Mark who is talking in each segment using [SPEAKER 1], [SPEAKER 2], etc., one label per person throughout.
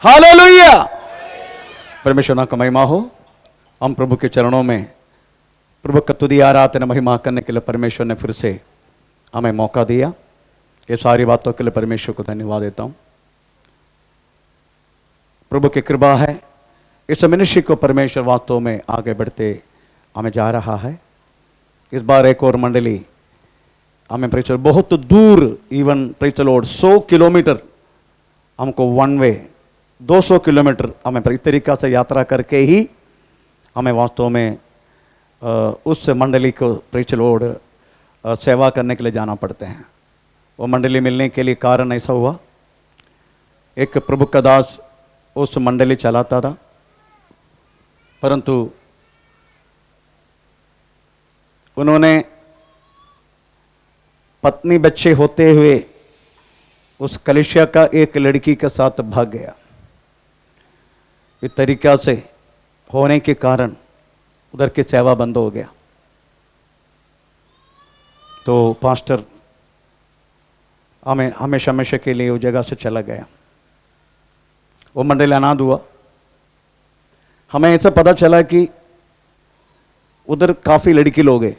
[SPEAKER 1] Hallelujah. परमेश्वर नाम का महिमा हो। हम प्रभु के चरणों में प्रभु का तुदी आराधना महिमा करने के लिए परमेश्वर ने फिर से हमें मौका दिया। ये सारी बातों के लिए परमेश्वर को धन्यवाद देता हूँ। प्रभु की कृपा है, इस मनुष्य को परमेश्वर वास्तव में आगे बढ़ते हमें जा रहा है। इस बार एक और मंडली हमें प्रेचर बहुत दूर, इवन प्रेचर लोड 100 किलोमीटर हमको वन वे 200 किलोमीटर हमें इस तरीका से यात्रा करके ही हमें वास्तव में उस मंडली को प्रेचर लोड सेवा करने के लिए जाना पड़ते हैं। वो मंडली मिलने के लिए कारण ऐसा हुआ, एक प्रभु का दास उस मंडली चलाता था, परंतु उन्होंने पत्नी बच्चे होते हुए उस कलिसिया का एक लड़की के साथ भाग गया। इस तरीका से होने के कारण उधर की सेवा बंद हो गया। तो पास्टर हमें हमेशा हमेशा के लिए उस जगह से चला गया। वो मंडली अनाथ हुआ। हमें ऐसा पता चला कि उधर काफी लड़की लोग हैं,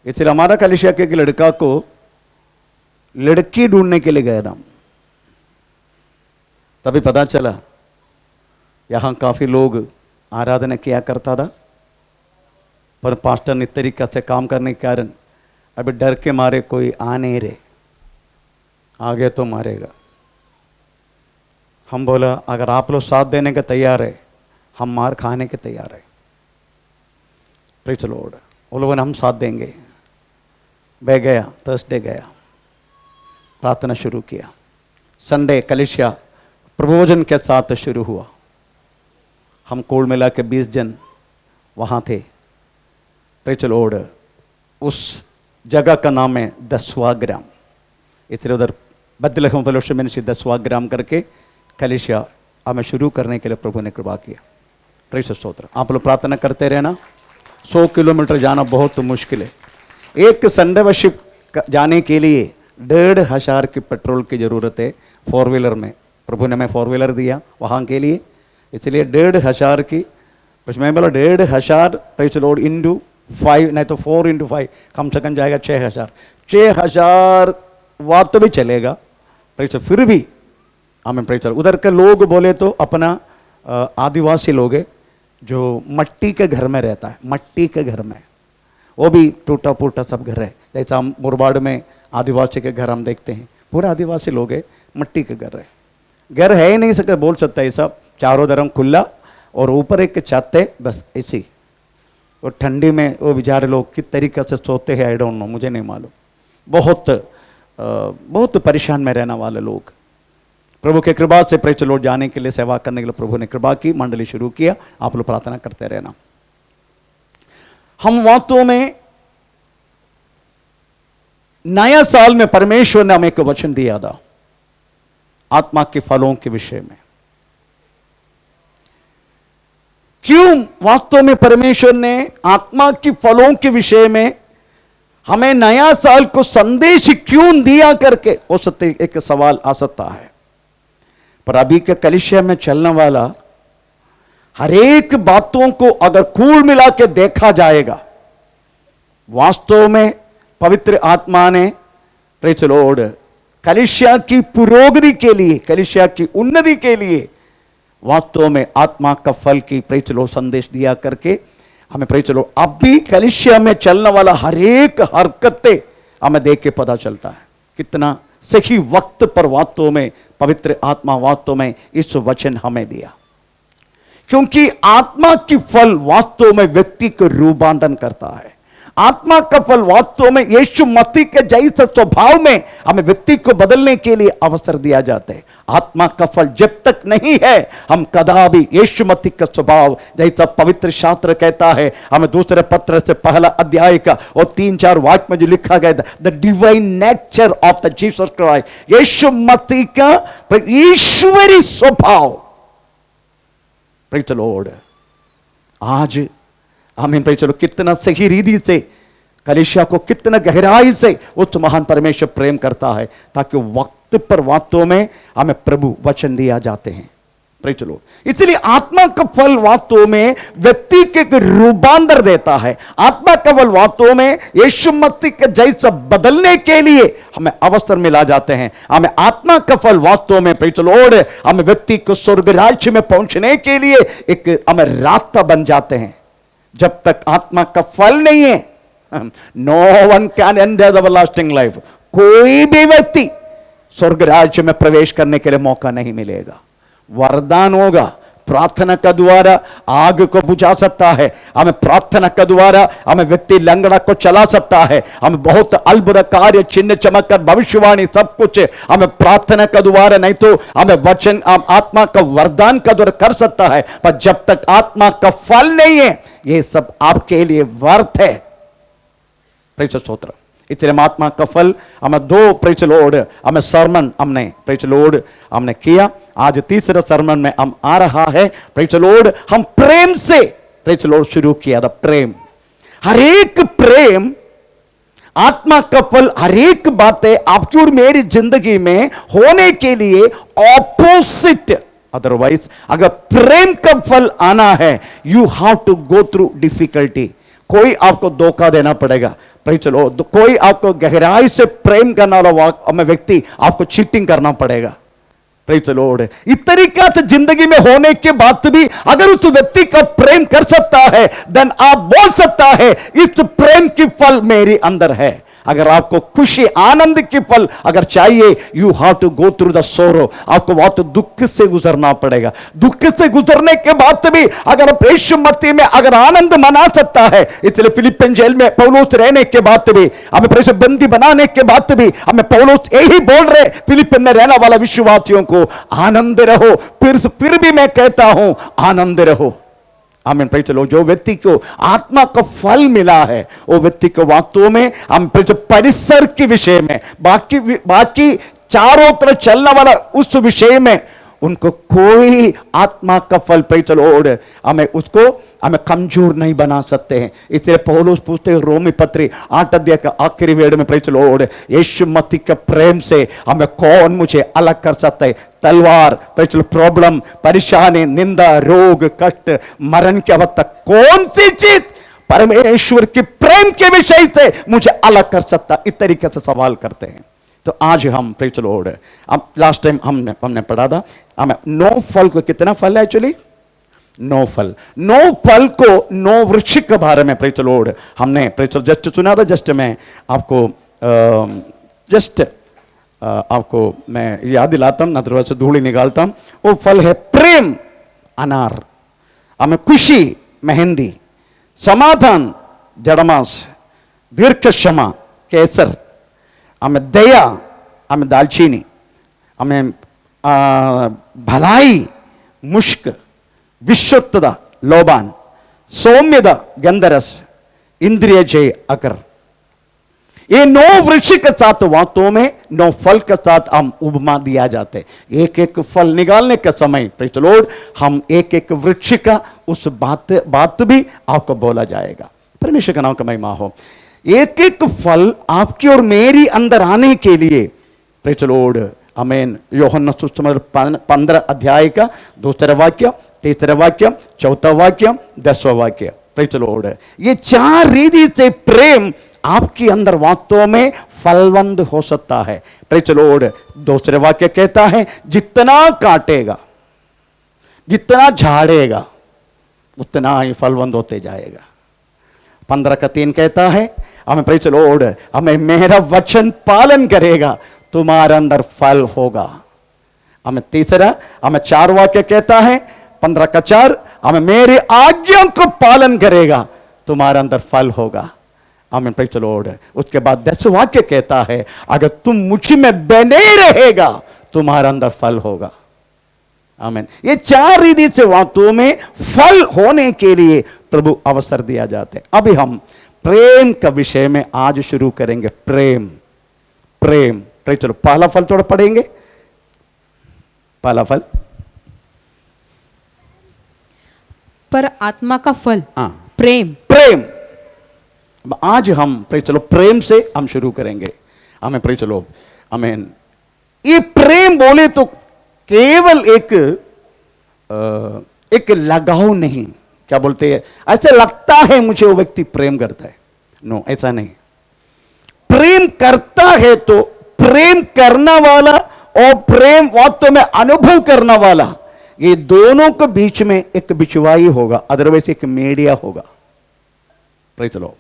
[SPEAKER 1] इसलिए हमारा कलिसिया के एक लड़का को लड़की ढूंढने के लिए गया था। तभी पता चला यहां काफी लोग आराधना किया करता था, पर पास्टर ने इस तरीका से काम करने के कारण अभी डर के मारे कोई आ नहीं रहे, आगे तो मारेगा। हम बोला अगर आप लोग साथ देने के तैयार है, हम मार खाने के तैयार है। Praise the Lord. वो लोगों ने हम साथ देंगे। मैं गया, थर्सडे गया, प्रार्थना शुरू किया। संडे कलिसिया प्रबोधन के साथ शुरू हुआ। हम कुल मिला के 20 जन वहाँ थे। Praise the Lord. उस जगह का नाम है 10वां ग्राम। इसलिए उधर बेथलेहम फेलोशिप मिनिस्ट्री 10वां ग्राम करके कलिसिया हमें शुरू करने के लिए प्रभु ने कृपा किया। प्रेज़ द स्तोत्र। आप लोग प्रार्थना करते रहना। 100 किलोमीटर जाना बहुत मुश्किल है। एक संडे वर्शिप जाने के लिए 1,500 की पेट्रोल की ज़रूरत है। 4 व्हीलर में प्रभु ने हमें 4 व्हीलर दिया वहाँ के लिए, इसलिए 1,500 की। मैं बोला 1,500 प्रेज़ द लॉर्ड इंटू 5, नहीं तो 4 इंटू 5 कम से कम जाएगा 6,000। 6,000 वाट तो भी चलेगा। प्रेज़ फिर भी हमें प्रेज़ उधर के लोग बोले तो अपना आदिवासी लोग है जो मट्टी के घर में रहता है। मट्टी के घर में वो भी टूटा फूटा सब घर है। जैसा हम मुरबाड़ में आदिवासी के घर हम देखते हैं, पूरा आदिवासी लोग है, मट्टी के घर है। घर है ही नहीं सके बोल सकता है सब, चारों तरफ खुला और ऊपर एक छत है, बस ऐसी। और ठंडी में वो बेचारे लोग किस तरीके से सोते हैं आई डोंट नो, मुझे नहीं मालूम। बहुत परेशान में रहने वाले लोग। प्रभु के कृपा से प्रेज़ द लॉर्ड जाने के लिए, सेवा करने के लिए प्रभु ने कृपा की, मंडली शुरू किया। आप लोग प्रार्थना करते रहना। हम वास्तव में नया साल में परमेश्वर ने हमें एक वचन दिया था आत्मा के फलों के विषय में। क्यों वास्तव में परमेश्वर ने आत्मा की फलों के विषय में हमें नया साल को संदेश क्यों दिया करके हो सकते एक सवाल आ सकता है। पर अभी के कलिसिया में चलने वाला हर एक बातों को अगर कुल मिला के देखा जाएगा, वास्तव में पवित्र आत्मा ने प्रेज़ द लॉर्ड कलिसिया की पुरोगति के लिए, कलिसिया की उन्नति के लिए वास्तव में आत्मा का फल की प्रेज़ द लॉर्ड संदेश दिया करके हमें प्रेज़ द लॉर्ड अब भी कलिसिया में चलने वाला हर एक हरकतें हमें देख के पता चलता है कितना सही वक्त पर वास्तव में पवित्र आत्मा वास्तव में इस वचन हमें दिया। क्योंकि आत्मा की फल वास्तव में व्यक्ति को रूपांतरण करता है। आत्मा का फल वास्तव में यीशु मसीह के जैसे स्वभाव में हमें व्यक्ति को बदलने के लिए अवसर दिया जाता है। आत्मा का फल जब तक नहीं है, हम कदापि यीशु मसीह का स्वभाव जैसा पवित्र शास्त्र कहता है, हमें दूसरे पत्र से पहला अध्याय का और 3-4 वाक्य में जो लिखा गया था, the divine nature of the Jesus Christ, Yeshu Masih का ईश्वरी स्वभाव। Praise the Lord. आज हमें प्रेज़ द लॉर्ड कितना सही रीति से कलिसिया को कितना गहराई से उस महान परमेश्वर प्रेम करता है, ताकि वक्त पर वास्तव में हमें प्रभु वचन दिया जाते हैं। Praise the Lord. इसलिए आत्मा का फल वास्तव में व्यक्ति के रूपांतर देता है। आत्मा का फल वास्तव में यीशु मसीह के जैसा बदलने के लिए हमें अवसर मिला जाते हैं। हमें आत्मा का फल वास्तव में प्रेज़ द लॉर्ड हमें व्यक्ति को स्वर्ग राज्य में पहुंचने के लिए एक हमें रास्ता बन जाते हैं। जब तक आत्मा का फल नहीं है, no one can enter the everlasting life. कोई भी व्यक्ति स्वर्ग राज्य में प्रवेश करने के लिए मौका नहीं मिलेगा। वरदान होगा, प्रार्थना का द्वारा आग को बुझा सकता है, हमें प्रार्थना का द्वारा हमें व्यक्ति लंगड़ा को चला सकता है, हमें बहुत अद्भुत कार्य चिन्ह चमत्कार भविष्यवाणी सब कुछ हमें प्रार्थना का द्वारा, नहीं तो हमें वचन आत्मा का वरदान का द्वारा कर सकता है। पर जब तक आत्मा का फल नहीं है, ये सब आपके लिए व्यर्थ है। प्रेज़ स्तोत्र। इसलिए आत्मा का फल हमें दो प्रेज़ लॉर्ड हमें सरमन हमने प्रेज़ लॉर्ड हमने किया। आज तीसरा सरमन में हम आ रहा है प्रेज़ लॉर्ड, हम प्रेम से प्रेज़ लॉर्ड शुरू किया था। प्रेम, हर एक प्रेम आत्मा का फल, हर एक बातें आपकी और मेरी जिंदगी में होने के लिए ऑपोजिट। अदरवाइज अगर प्रेम का फल आना है, you have to go through difficulty. कोई आपको धोखा देना पड़ेगा, प्रेज़ द लॉर्ड। कोई आपको गहराई से प्रेम करना वाला व्यक्ति आपको चीटिंग करना पड़ेगा। Praise the Lord. इस तरीका से जिंदगी में होने के बाद भी अगर उस व्यक्ति का प्रेम कर सकता है, देन आप बोल सकता है इस प्रेम की फल मेरे अंदर है। अगर आपको खुशी आनंद की फल अगर चाहिए, you have to go through the sorrow. आपको बहुत दुख से गुजरना पड़ेगा। दुख से गुजरने के बाद भी अगर आप यीशु मसीह में अगर आनंद मना सकता है, इसलिए फिलिपिन जेल में पौलुस रहने के बाद भी, हमें प्रेषित बंदी बनाने के बाद भी हमें पौलुस यही बोल रहे फिलिपिन में रहने वाला विश्वासियों को, आनंद रहो। फिर भी मैं कहता हूं आनंद रहो। आमीन। Praise the Lord. जो व्यक्ति को आत्मा का फल मिला है, वो व्यक्ति को वास्तव में हम परिसर के विषय में, बाकी चारों तरफ चलने वाला उस विषय में उनको कोई आत्मा का फल प्रेज़ द लॉर्ड हमें उसको हमें कमजोर नहीं बना सकते हैं। इसलिए पौलुस पूछते हैं रोमी पत्री 8 अध्याय का आखिरी वेद में, प्रेज़ द लॉर्ड, यीशु मसीह के प्रेम से हमें कौन मुझे अलग कर सकता है? तलवार, प्रेज़ द लॉर्ड, प्रॉब्लम, परेशानी, निंदा, रोग, कष्ट, मरण की अवस्था, कौन सी चीज परमेश्वर के प्रेम के विषय से मुझे अलग कर सकता? इस तरीके से सवाल करते हैं। तो आज हम प्रेज़ द लॉर्ड, अब लास्ट टाइम हमने पढ़ा था, हमें 9 फल को, कितना फल है एक्चुअली? 9 फल। 9 फल को 9 वृक्ष के बारे में प्रेज़ द लॉर्ड हमने प्रेज़ द लॉर्ड जस्ट सुना था। जस्ट मैं आपको आपको मैं याद दिलाता हूं, नजर से धूल निकालता हूं। वो फल है प्रेम, अनार, हमें खुशी, मेहंदी, समाधान, जड़मास, दीर्घ क्षमा, केसर, हमें दया, हमें दालचीनी, हमें भलाई, मुश्क, विश्वत्ता, लोबान, सौम्यता, गंधरस, इंद्रिय जय, अकर। ये 9 वृक्ष के साथ वास्तव में 9 फल के साथ हम उपमा दिया जाते। एक एक फल निकालने के समय प्रेज़ द लॉर्ड हम एक एक वृक्ष का उस बात भी आपको बोला जाएगा। परमेश्वर का नाम का महिमा हो। एक एक फल आपकी और मेरी अंदर आने के लिए प्रेज़ द लॉर्ड, आमीन। यूहन्ना सुसमाचार 15 अध्याय का 2 वाक्य, 3 वाक्य, 4 वाक्य, 10वां वाक्य, प्रेज़ द लॉर्ड। ये 4 रीति से प्रेम आपके अंदर वास्तव में फलवंत हो सकता है। Praise the Lord. 2 वाक्य कहता है जितना काटेगा, जितना झाड़ेगा, उतना ही फलवंत होते जाएगा। 15 का 3 कहता है हमें प्रेज़ द लॉर्ड, हमें मेरा वचन पालन करेगा, तुम्हारे अंदर फल होगा। हमें तीसरा, हमें 4 वाक्य कहता है 15 का 4, हमें मेरी आज्ञा को पालन करेगा, तुम्हारे अंदर फल होगा। आमीन। Praise the Lord. उसके बाद 10 वाक्य कहता है अगर तुम मुझ में बने रहेगा, तुम्हारे अंदर फल होगा। आमीन। ये 4 रीति से वास्तव में फल होने के लिए प्रभु अवसर दिया जाते हैं। अभी हम प्रेम का विषय में आज शुरू करेंगे। प्रेम, प्रेम, प्रेम। चलो पहला फल थोड़ा पढ़ेंगे। पहला फल,
[SPEAKER 2] पर आत्मा का फल प्रेम।
[SPEAKER 1] प्रेम। आज हम प्रेज़ द लॉर्ड प्रेम से हम शुरू करेंगे। हमें प्रेज़ द लॉर्ड, आमीन। ये प्रेम बोले तो केवल एक एक लगाव नहीं, क्या बोलते हैं, ऐसा लगता है मुझे वो व्यक्ति प्रेम करता है। नो, ऐसा नहीं। प्रेम करता है तो प्रेम करना वाला और प्रेम वास्तव में अनुभव करना वाला, ये दोनों के बीच में एक बिचवाई होगा, अदरवाइज एक मीडिया होगा। Praise the Lord,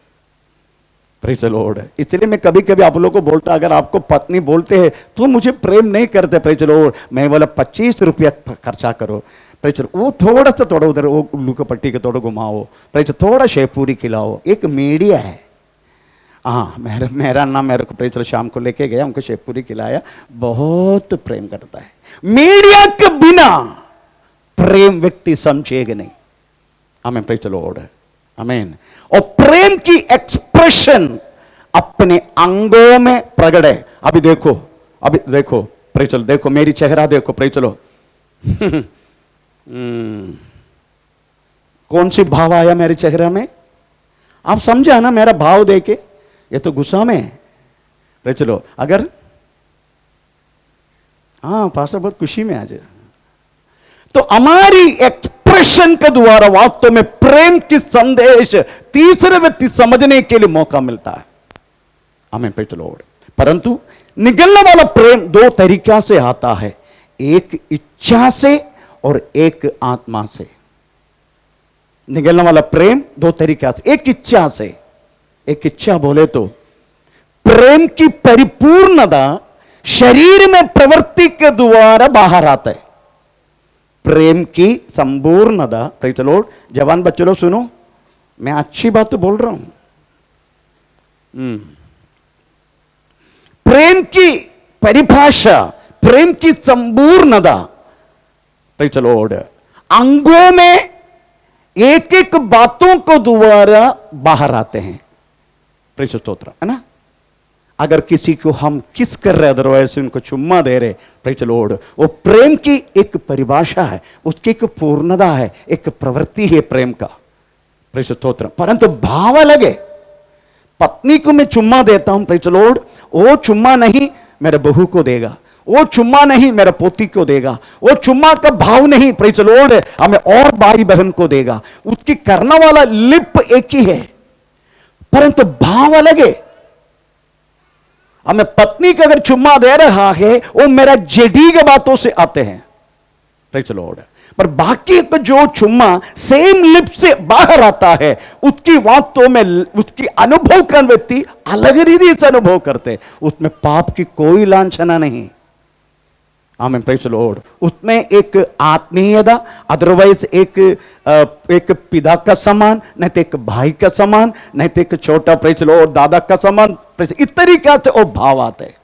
[SPEAKER 1] praise the Lord. इसलिए मैं कभी कभी आप लोगों को बोलता, अगर आपको पत्नी बोलते हैं तो मुझे प्रेम नहीं करते, प्रेज़ द लॉर्ड, मैं बोला 25 रुपया खर्चा करो, प्रेज़, वो थोड़ा सा थोड़ा उधर वो उल्लू का पट्टी के थोड़ा घुमाओ, प्रेज़, थोड़ा शेवपुरी खिलाओ, एक मीडिया है। हाँ, मेरा नाम मेरे को प्रेज़ शाम को लेके गया, उनको शेवपुरी खिलाया, बहुत प्रेम करता है। मीडिया के बिना प्रेम व्यक्ति समझेगा नहीं। आमीन, प्रेज़ द लॉर्ड, आमीन। और प्रेम की एक्सप्रेशन अपने अंगों में प्रकट है। अभी देखो प्रेज़, देखो मेरी चेहरा देखो, प्रेज़ लो। कौन सी भाव आया मेरे चेहरे में, आप समझा ना मेरा भाव देके, ये तो गुस्सा में है, प्रेज़ लो। अगर हाँ पास्टर बहुत खुशी में आज, तो हमारी एक्सप्रेशन के द्वारा वास्तव में प्रेम की संदेश तीसरे व्यक्ति समझने के लिए मौका मिलता है। आमीन, प्रेज़ द लॉर्ड। परंतु निकलने वाला प्रेम दो तरीका से आता है, एक इच्छा से और एक आत्मा से। निकलने वाला प्रेम दो तरीका से, एक इच्छा से। एक इच्छा बोले तो प्रेम की परिपूर्णता शरीर में प्रवृत्ति के द्वारा बाहर आता है। प्रेम की संपूर्णता, प्रेज़ द लॉर्ड, जवान बच्चे लोग सुनो, मैं अच्छी बात तो बोल रहा हूं। प्रेम की परिभाषा, प्रेम की संपूर्णता, प्रेज़ द लॉर्ड, अंगों में एक एक बातों को द्वारा बाहर आते हैं। प्रेज़ स्तोत्र, है ना। अगर किसी को हम किस कर रहे, अदरवाइज उनको चुम्मा दे रहे, प्रेज़ द लॉर्ड, वो प्रेम की एक परिभाषा है, उसकी एक पूर्णता है, एक प्रवृत्ति है प्रेम का। प्रेज़ स्तोत्र। परंतु भाव अलग है। पत्नी को मैं चुम्मा देता हूं, प्रेज़ द लॉर्ड, वो चुम्मा नहीं मेरे बहू को देगा, वो चुम्मा नहीं मेरे पोती को देगा, वो चुम्मा का भाव नहीं, प्रेज़ द लॉर्ड, हमें और भाई बहन को देगा। उसकी करने वाला लिप एक ही है, परंतु भाव अलग है। हमें पत्नी का अगर चुम्मा दे रहा है, वो मेरा जेडी के बातों से आते हैं, प्रेज़ द लॉर्ड। पर बाकी का जो चुम्मा सेम लिप से बाहर आता है, उसकी बातों में उसकी अनुभव कर व्यक्ति अलग रीति से अनुभव करते, उसमें पाप की कोई लांछना नहीं। आमीन, प्रेज़ द लॉर्ड। उसमें एक आत्मीयता, अदरवाइज एक पिता का समान, नहीं तो एक भाई का समान, नहीं तो एक छोटा, प्रेज़ द लॉर्ड, दादा का समान, इस तरीके से वो भाव आते हैं।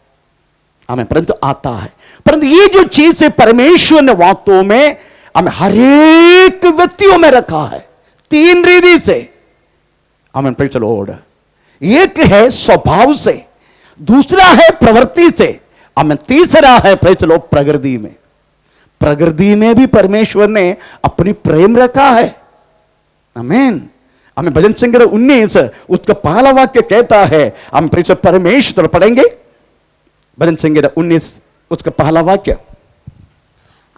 [SPEAKER 1] हमें परंतु आता है। परंतु ये जो चीज है परमेश्वर ने वास्तव में हमें हर एक व्यक्तियों में रखा है, तीन रीति से। आमीन, प्रेज़ द लॉर्ड। एक है स्वभाव से, दूसरा है प्रवृत्ति से, आमीन, तीसरा है प्रेज़ द लॉर्ड प्रकृति में। प्रकृति में भी परमेश्वर ने अपनी प्रेम रखा है। आमीन। हमें भजन संग्रह 19 उसका पहला वाक्य कहता है, हम प्रेज़ परमेश्वर पढ़ेंगे, भजन संग्रह 19 उसका पहला वाक्य।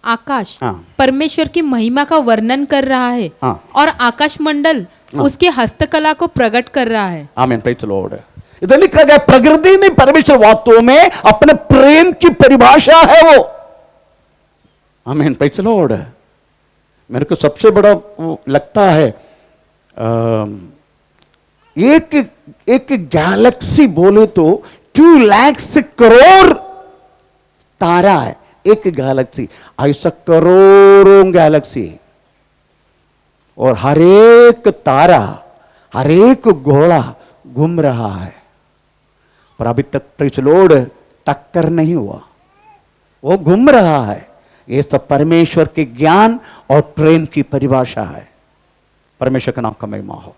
[SPEAKER 2] आकाश परमेश्वर की महिमा का वर्णन कर रहा है, और आकाश मंडल उसके हस्तकला को प्रकट कर रहा है। आमीन,
[SPEAKER 1] प्रेज़ द लॉर्ड। इधर लिखा गया प्रकृति में परमेश्वर वास्तव में अपने प्रेम की परिभाषा है वो। आमीन, प्रेज़ द लॉर्ड। मेरे को सबसे बड़ा लगता है, एक गैलेक्सी बोले तो 2 लाख करोड़ तारा है एक गैलेक्सी, ऐसा करोड़ों गैलेक्सी, और हर एक तारा, हर एक घोड़ा घूम रहा है, पर अभी तक प्रेज़ द लॉर्ड टक्कर नहीं हुआ, वो घूम रहा है। ये सब परमेश्वर के ज्ञान और प्रेम की परिभाषा है। परमेश्वर का नाम का महिमा हो।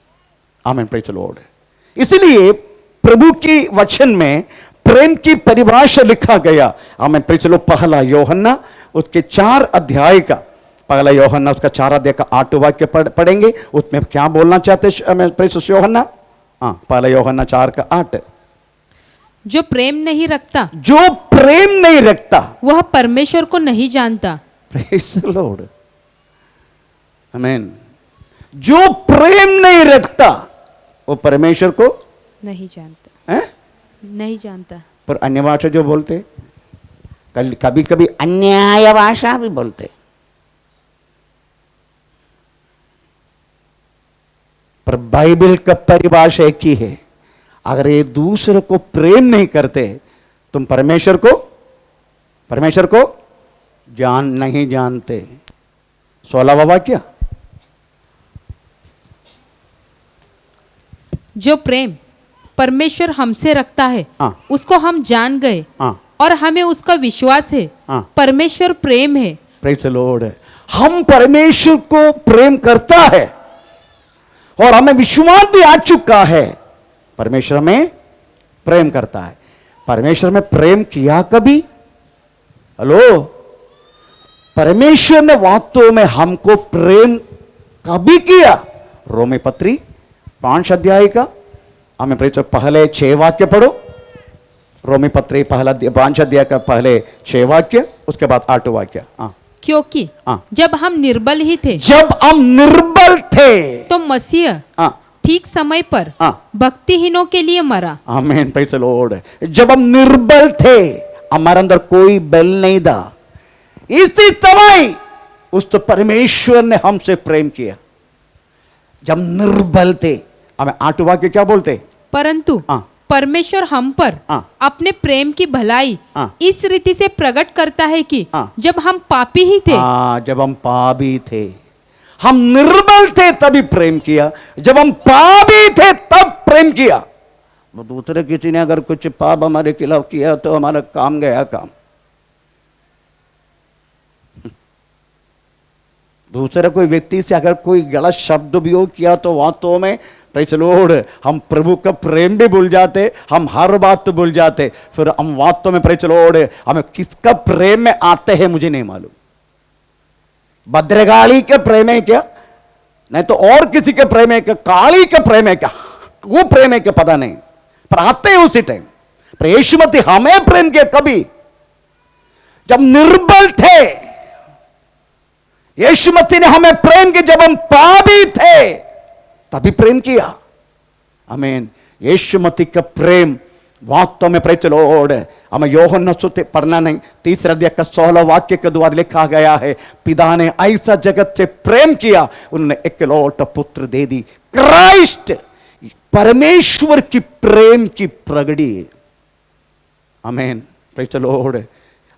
[SPEAKER 1] आमीन, प्रेज़ द लॉर्ड। इसलिए प्रभु की वचन में प्रेम की परिभाषा लिखा गया। आमीन, प्रेज़ द लॉर्ड। पहला यूहन्ना उसके 4 अध्याय का, पहला यूहन्ना उसका 4 अध्याय का 8 वाक्य पढ़ेंगे। उसमें क्या बोलना चाहते प्रेज़ यूहन्ना? पहला यूहन्ना 4 का 8।
[SPEAKER 2] जो प्रेम नहीं रखता,
[SPEAKER 1] जो प्रेम नहीं रखता
[SPEAKER 2] वह परमेश्वर को नहीं जानता।
[SPEAKER 1] Praise the Lord. आमीन। जो प्रेम नहीं रखता वो परमेश्वर को
[SPEAKER 2] नहीं जानता,
[SPEAKER 1] है?
[SPEAKER 2] नहीं जानता।
[SPEAKER 1] पर अन्य भाषा जो बोलते, कभी कभी अन्याय भाषा भी बोलते, पर बाइबल का परिभाषा एक ही है, अगर ये दूसरे को प्रेम नहीं करते तुम परमेश्वर को नहीं जानते। 16वां वाक्य,
[SPEAKER 2] जो प्रेम परमेश्वर हमसे रखता है
[SPEAKER 1] हाँ।
[SPEAKER 2] उसको हम जान गए
[SPEAKER 1] हाँ।
[SPEAKER 2] और हमें उसका विश्वास है।
[SPEAKER 1] हाँ।
[SPEAKER 2] परमेश्वर प्रेम है।
[SPEAKER 1] Praise the Lord. हम परमेश्वर को प्रेम करता है और हमें विश्वास भी आ चुका है, परमेश्वर में प्रेम करता है। परमेश्वर में प्रेम किया कभी? हेलो, परमेश्वर ने वास्तव में हमको प्रेम कभी किया? रोमी पत्री 5 अध्याय का हमें पहले 6 वाक्य पढ़ो। रोमी पत्री 5 अध्याय का पहले 6 वाक्य, उसके बाद 8 वाक्य।
[SPEAKER 2] क्योंकि जब हम निर्बल ही थे, तो मसीह ठीक समय पर भक्तिहीनों के लिए मरा।
[SPEAKER 1] आमीन, प्रेज़ द लॉर्ड। जब हम निर्बल थे, हमारे अंदर कोई बल नहीं था, इसी समय उस तो परमेश्वर ने हमसे प्रेम किया। जब निर्बल थे, हमें 8 वाक्य क्या बोलते?
[SPEAKER 2] परंतु परमेश्वर हम पर अपने प्रेम की भलाई इस रीति से प्रकट करता है कि जब हम पापी ही थे,
[SPEAKER 1] जब हम पापी थे, हम निर्बल थे तभी प्रेम किया, जब हम पापी थे तब प्रेम किया। वो दूसरे किसी ने अगर कुछ पाप हमारे खिलाफ किया तो हमारा काम गया काम। दूसरे कोई व्यक्ति से अगर कोई गलत शब्द भी हो किया तो वास्तव में प्रेज़ द लॉर्ड हम प्रभु का प्रेम भी भूल जाते, हम हर बात तो भूल जाते, फिर हम वास्तव में प्रेज़ द लॉर्ड हमें किसका प्रेम में आते हैं मुझे नहीं मालूम। भद्रकाली के प्रेम है क्या, नहीं तो और किसी के प्रेम है क्या, काली के प्रेम है क्या, वो प्रेम है क्या पता नहीं, पर आते हैं उसी टाइम। पर यीशु मसीह हमें प्रेम किया कभी? जब निर्बल थे, यीशु मसीह ने हमें प्रेम किया जब हम पापी थे तभी प्रेम किया। आमीन। यीशु मसीह का प्रेम वास्तव में प्रेज़ द लॉर्ड हमें यूहन्ना सुते पढ़ना नहीं, 3 अध्याय का 16 वाक्य के द्वारा लिखा गया है, पिता ने ऐसा जगत से प्रेम किया, उन्होंने इकलौता पुत्र दे दी। क्राइस्ट परमेश्वर की प्रेम की प्रगति है। आमीन, प्रेज़ द लॉर्ड।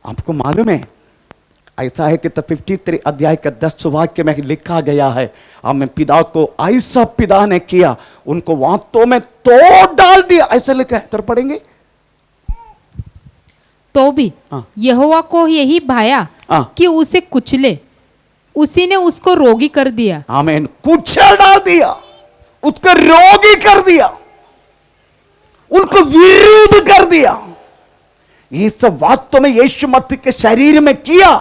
[SPEAKER 1] आपको मालूम है ऐसा है कि 53 अध्याय का 10 वाक्य में लिखा गया है, हमें पिता को ऐसा पिता ने किया, उनको वास्तव में तोड़ डाल दिया, ऐसा लिखा है। तर पढ़ेंगे,
[SPEAKER 2] तो भी यहोवा को यही भाया कि उसे कुचले, उसी ने उसको रोगी कर दिया।
[SPEAKER 1] आमीन। कुचल डाल दिया, उसको रोगी कर दिया, उनको विरुद्ध कर दिया। ये सब वास्तव में यीशु मसीह के शरीर में किया,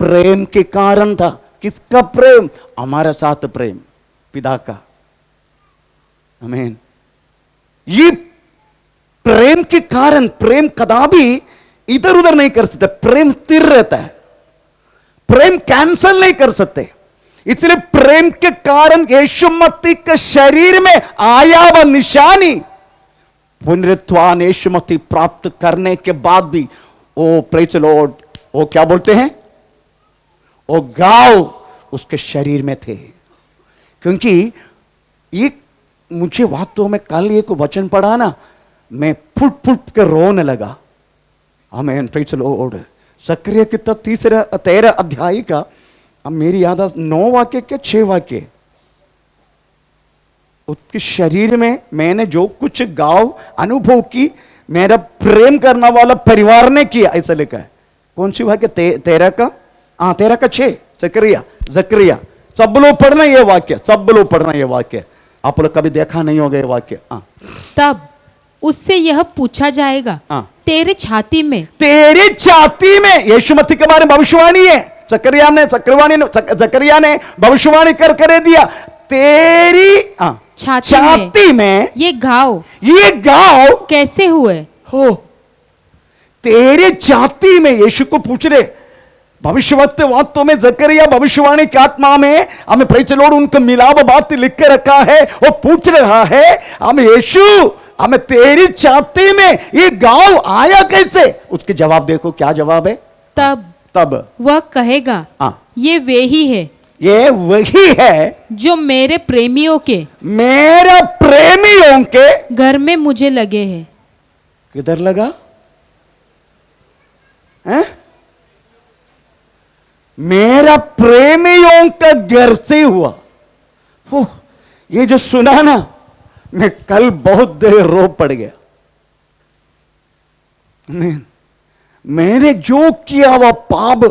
[SPEAKER 1] प्रेम के कारण था। किसका प्रेम? हमारे साथ प्रेम, पिता का। आमीन। ये प्रेम के कारण, प्रेम कदापि इधर उधर नहीं कर सकते, प्रेम स्थिर रहता है, प्रेम कैंसल नहीं कर सकते। इसलिए प्रेम के कारण यीशु मसीह के शरीर में आया वह निशानी, पुनरुत्थान यीशु मसीह प्राप्त करने के बाद भी ओ प्रेज़ द लॉर्ड, वो क्या बोलते हैं, वो गाव उसके शरीर में थे। क्योंकि ये मुझे वास्तव में कल एक वचन पढ़ा ना, मैं फुट फुट के रोने लगा। आमीन, प्रेज़ द लॉर्ड। जकरिया की 13 अध्याय का, अब मेरी याद 9 वाक्य के 6 वाक्य, उसके शरीर में मैंने जो कुछ गाव अनुभव की, मेरा प्रेम करने वाला परिवार ने किया, ऐसा लिखा है। कौन सी वाक्य? 13 का 6, जकरिया। सब लोग पढ़ना ये वाक्य, सब लोग पढ़ना ये वाक्य, आप लोग कभी देखा नहीं होगा ये वाक्य।
[SPEAKER 2] तब उससे यह पूछा जाएगा, तेरे छाती में यीशु मसीह के बारे में भविष्यवाणी है। जकरिया ने भविष्यवाणी कर दिया, तेरी छाती में ये घाव कैसे हुए
[SPEAKER 1] हो? तेरे छाती में, यीशु को पूछ रहे, भविष्यवक्ता वास्तव में जकरिया भविष्यवाणी की आत्मा में हमें प्रेज लॉर्ड उनका मिलाप बात लिख के रखा है और पूछ रहा है हमें यीशु हमें तेरी छाती में ये गांव आया कैसे। उसके जवाब देखो, क्या जवाब है। तब
[SPEAKER 2] वह कहेगा ये वे ही है,
[SPEAKER 1] ये वही है
[SPEAKER 2] जो मेरे प्रेमियों के घर में मुझे लगे हैं।
[SPEAKER 1] किधर लगा है? मेरा प्रेमियों का घर से हुआ। ये जो सुना ना, मैं कल बहुत देर रो पड़ गया। मैंने जो किया वह पाप,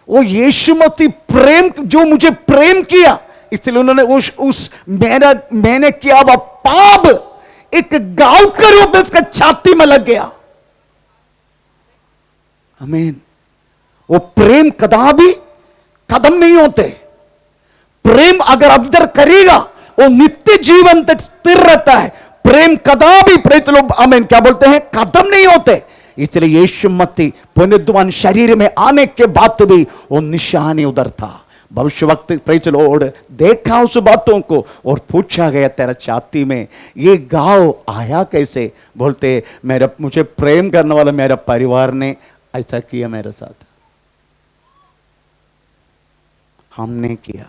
[SPEAKER 1] वो यीशु मसीह प्रेम, जो मुझे प्रेम किया, इसलिए उन्होंने मैंने किया वह पाप एक गांव के रूप में उसका छाती में लग गया। आमीन। वो प्रेम कदापि खत्म नहीं होते। प्रेम अगर अवसर करेगा वो नित्य जीवन तक स्थिर रहता है। प्रेम कदापि प्रेत लोग आमीन क्या बोलते हैं, खत्म नहीं होते। इसलिए यीशु मसीह पुनरुत्थान शरीर में आने के बाद भी वो निशानी उधर था। भविष्यवक्ता प्रेज लॉर्ड देखा उस बातों को और पूछा गया तेरा छाती में ये गांव आया कैसे। बोलते मुझे प्रेम करने वाला मेरा परिवार ने ऐसा किया मेरे साथ, हमने किया।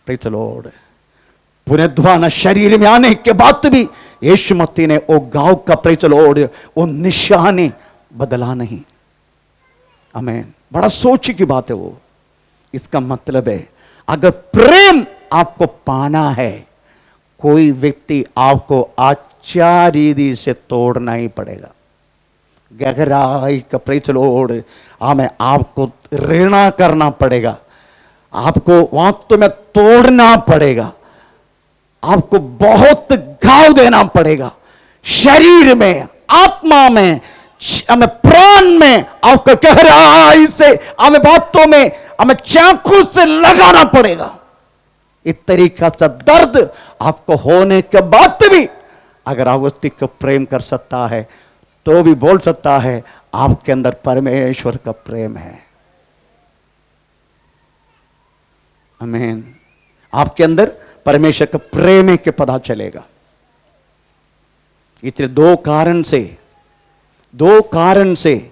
[SPEAKER 1] प्रेज लॉर्ड पुनरुत्थान शरीर में आने के बाद भी यीशु मसीह ने वो गांव का प्रेज लॉर्ड वो निशानी बदला नहीं। आमीन। बड़ा सोच की बात है वो। इसका मतलब है अगर प्रेम आपको पाना है, कोई व्यक्ति आपको अच्छा रीति से तोड़ना ही पड़ेगा। गहराई का प्रेज लॉर्ड हमें आपको ऋणा करना पड़ेगा, आपको वास्तव में तोड़ना पड़ेगा, आपको बहुत घाव देना पड़ेगा शरीर में, आत्मा में, हमें प्राण में, आपको गहराई से हमें बातों में हमें चाकू से लगाना पड़ेगा। इस तरीका से दर्द आपको होने के बाद भी अगर आप व्यक्ति को प्रेम कर सकता है तो भी बोल सकता है आपके अंदर परमेश्वर का प्रेम है। आमीन। आपके अंदर परमेश्वर का प्रेम के पता चलेगा। इसलिए दो कारण से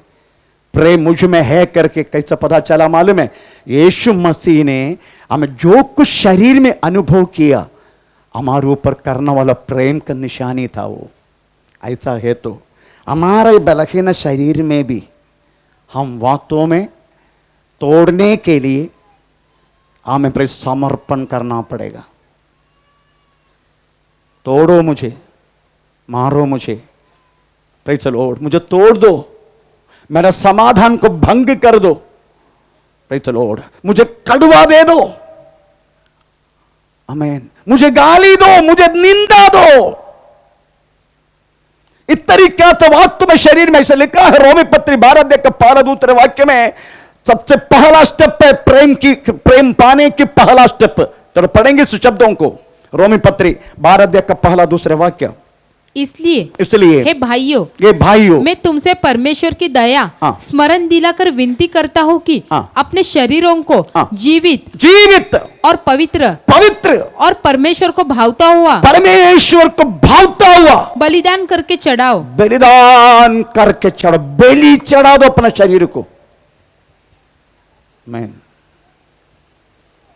[SPEAKER 1] प्रेम मुझ में है करके कैसा पता चला मालूम है। यीशु मसीह ने हमें जो कुछ शरीर में अनुभव किया हमारे ऊपर करने वाला प्रेम का निशानी था वो। ऐसा है तो हमारे बलहीन शरीर में भी हम वास्तव में तोड़ने के लिए हमें प्रेम समर्पण करना पड़ेगा। तोड़ो मुझे, मारो मुझे, प्रेज द लॉर्ड, मुझे तोड़ दो, मेरा समाधान को भंग कर दो, प्रेज द लॉर्ड, मुझे कड़वा दे दो, आमीन, मुझे गाली दो, मुझे निंदा दो। इस तरीका तो वास्तव में शरीर में ऐसे लिखा है रोमी पत्री 12 अध्याय का 12 दूसरे वाक्य में सबसे पहला स्टेप है प्रेम पाने की पहला स्टेप। चलो पढ़ेंगे इस शब्दों को। रोमी पत्री 12 अध्याय का पहला दूसरे वाक्य। इसलिए
[SPEAKER 2] हे भाइयों,
[SPEAKER 1] ये भाइयों,
[SPEAKER 2] मैं तुमसे परमेश्वर की दया स्मरण दिलाकर विनती करता हूँ कि अपने शरीरों को जीवित और पवित्र और परमेश्वर को भावता हुआ बलिदान करके चढ़ाओ।
[SPEAKER 1] बलि चढ़ा दो अपना शरीर को। आमीन।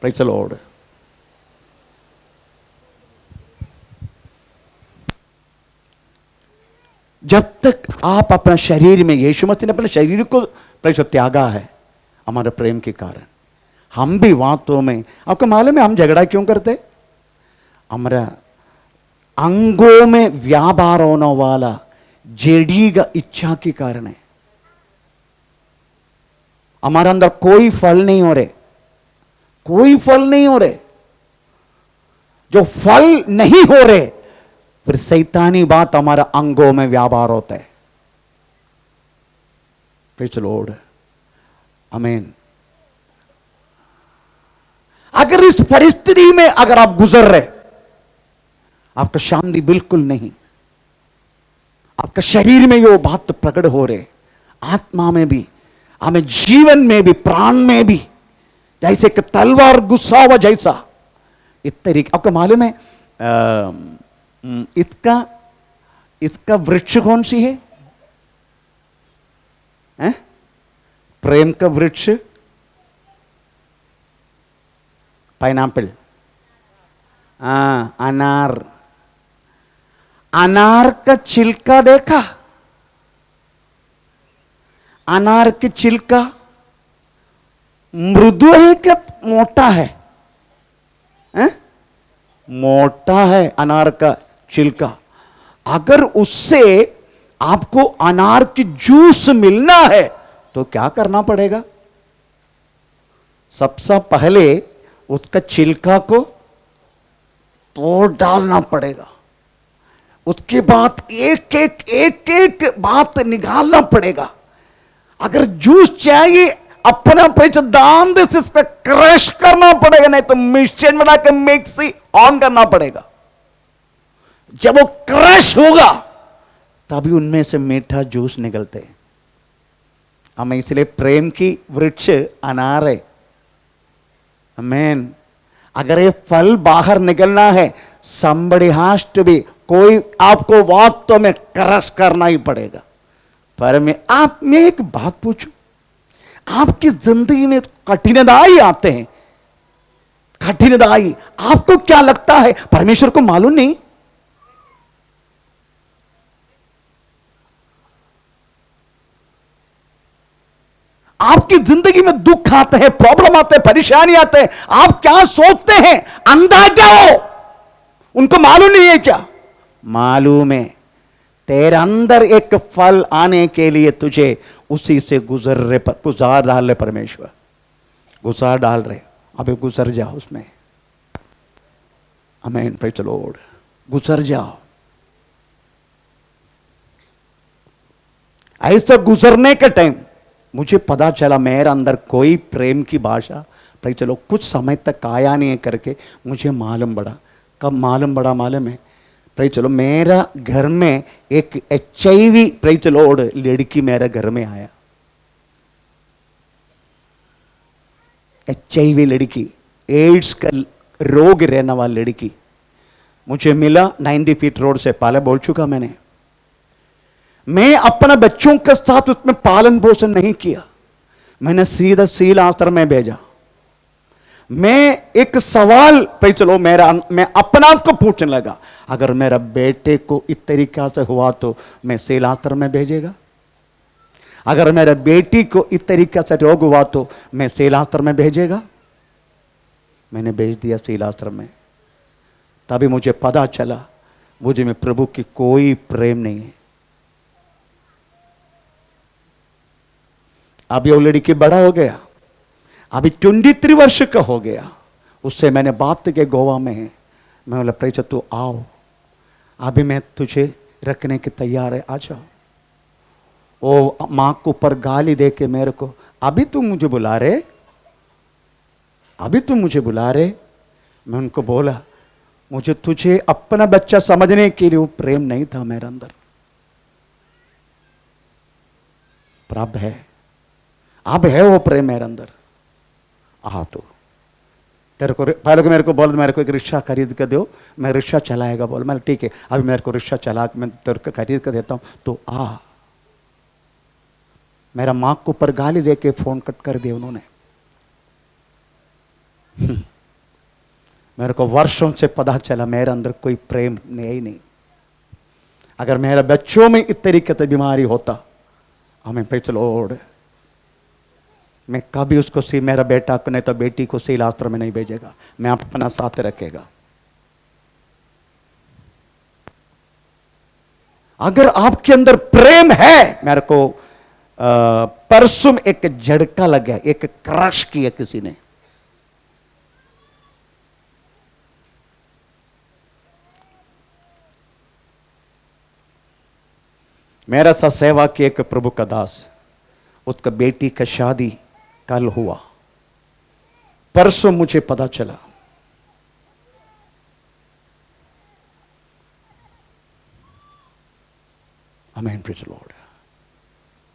[SPEAKER 1] Praise the Lord. जब तक आप अपना शरीर में, यीशु मसीह ने अपने शरीर को प्रेस त्यागा है हमारे प्रेम के कारण। हम भी वास्तव में, आपको मालूम है हम झगड़ा क्यों करते? हमारा अंगों में व्यापार होने वाला जेडी का इच्छा के कारण है। हमारे अंदर कोई फल नहीं हो रहे, कोई फल नहीं हो रहे। जो फल नहीं हो रहे फिर शैतानी बात हमारा अंगों में व्यापार होता है। Praise the Lord. आमीन। अगर इस परिस्थिति में अगर आप गुजर रहे, आपका शांति बिल्कुल नहीं, आपका शरीर में वो बात प्रकट हो रहे, आत्मा में भी हमें जीवन में भी प्राण में भी जैसे कि तलवार गुस्सा हुआ जैसा इस तरीके। आपको मालूम है इसका इसका वृक्ष कौन सी है? प्रेम का वृक्ष पाइनएप्पल, अनार। अनार का छिलका देखा? अनार की छिलका मृदु है क्या मोटा है? मोटा है अनार का छिलका। अगर उससे आपको अनार की जूस मिलना है तो क्या करना पड़ेगा? सबसे पहले उसका छिलका को तोड़ डालना पड़ेगा। उसके बाद एक एक बात निकालना पड़ेगा। अगर जूस चाहिए अपना पैसा दाम दे से इसका क्रश करना पड़ेगा, नहीं तो मिक्सर बना के मिक्सी ऑन करना पड़ेगा। जब वो क्रश होगा तभी उनमें से मीठा जूस निकलते हैं। हमें इसलिए प्रेम की वृक्ष अनार है। आमीन। अगर ये फल बाहर निकलना है somebody has to be, कोई आपको वास्तव में क्रश करना ही पड़ेगा। पर मैं एक बात पूछूं, आपकी जिंदगी में कठिनाई आते हैं, कठिनाई आपको क्या लगता है परमेश्वर को मालूम नहीं? आपकी जिंदगी में दुख आते हैं, प्रॉब्लम आते हैं, परेशानी आते हैं, आप क्या सोचते हैं? अंधा क्या हो? उनको मालूम नहीं है क्या? मालूम है। तेरे अंदर एक फल आने के लिए तुझे उसी से गुजार डाल रहे परमेश्वर, गुजार डाल रहे। अबे गुजर जाओ उसमें। आमीन, प्रेज़ द लॉर्ड। गुजर जाओ। ऐसा गुजरने के टाइम मुझे पता चला मेरे अंदर कोई प्रेम की भाषा, भाई चलो कुछ समय तक आया नहीं है करके मुझे मालूम पड़ा। कब मालूम पड़ा मालूम है? भाई चलो मेरा घर में एक HIV भाई चलो लड़की मेरे घर में आया। HIV लड़की, एड्स का रोग रहने वाली लड़की मुझे मिला 90 फीट रोड से। पहले बोल चुका मैंने, मैं अपने बच्चों के साथ उसमें पालन पोषण नहीं किया। मैंने सीधा सील आश्रम में भेजा। मैं एक सवाल पे चलो मैं अपना आप को पूछने लगा, अगर मेरा बेटे को इस तरीका से हुआ तो मैं सील आश्रम में भेजेगा? अगर मेरे बेटी को इस तरीके से रोग हुआ तो मैं सील आश्रम में भेजेगा? मैंने भेज दिया सील आश्रम में। तभी मुझे पता चला मुझे में प्रभु की कोई प्रेम नहीं है। अभी वो लड़की बड़ा हो गया, अभी 23 वर्ष का हो गया। उससे मैंने बात की गोवा में है। मैं बोला प्रेषित तू आओ, अभी मैं तुझे रखने के तैयार है, आ जाओ। वो माँ को ऊपर गाली दे के मेरे को, अभी तुम मुझे बुला रहे, अभी तुम मुझे बुला रहे। मैं उनको बोला मुझे तुझे अपना बच्चा समझने के लिए वो प्रेम नहीं था मेरे अंदर। पर अब है वो प्रेम मेरे अंदर। आ तो तेरे को पहले मेरे को बोल, मेरे को एक रिक्शा खरीद कर दो, मैं रिक्शा चलाएगा। बोल मैं ठीक है, अभी मेरे को रिक्शा चला मैं तेरे को खरीद कर देता हूं, तो आ। मेरा माँ को ऊपर गाली दे के फोन कट कर दिया उन्होंने। मेरे को वर्षों से पता चला मेरे अंदर कोई प्रेम नहीं नहीं। अगर मेरे बच्चों में इस तरीके से बीमारी होता, हमें प्रेज़ द लॉर्ड, मैं कभी उसको मेरा बेटा को नहीं तो बेटी को सील आश्रम में नहीं भेजेगा। मैं अपना साथ रखेगा। अगर आपके अंदर प्रेम है, मेरे को परसों एक झटका लग गया, एक क्रश किया किसी ने। मेरा साथ सेवा की एक प्रभु का दास, उसका बेटी का शादी कल हुआ, परसों मुझे पता चला। आमीन, प्रेज़ द लॉर्ड।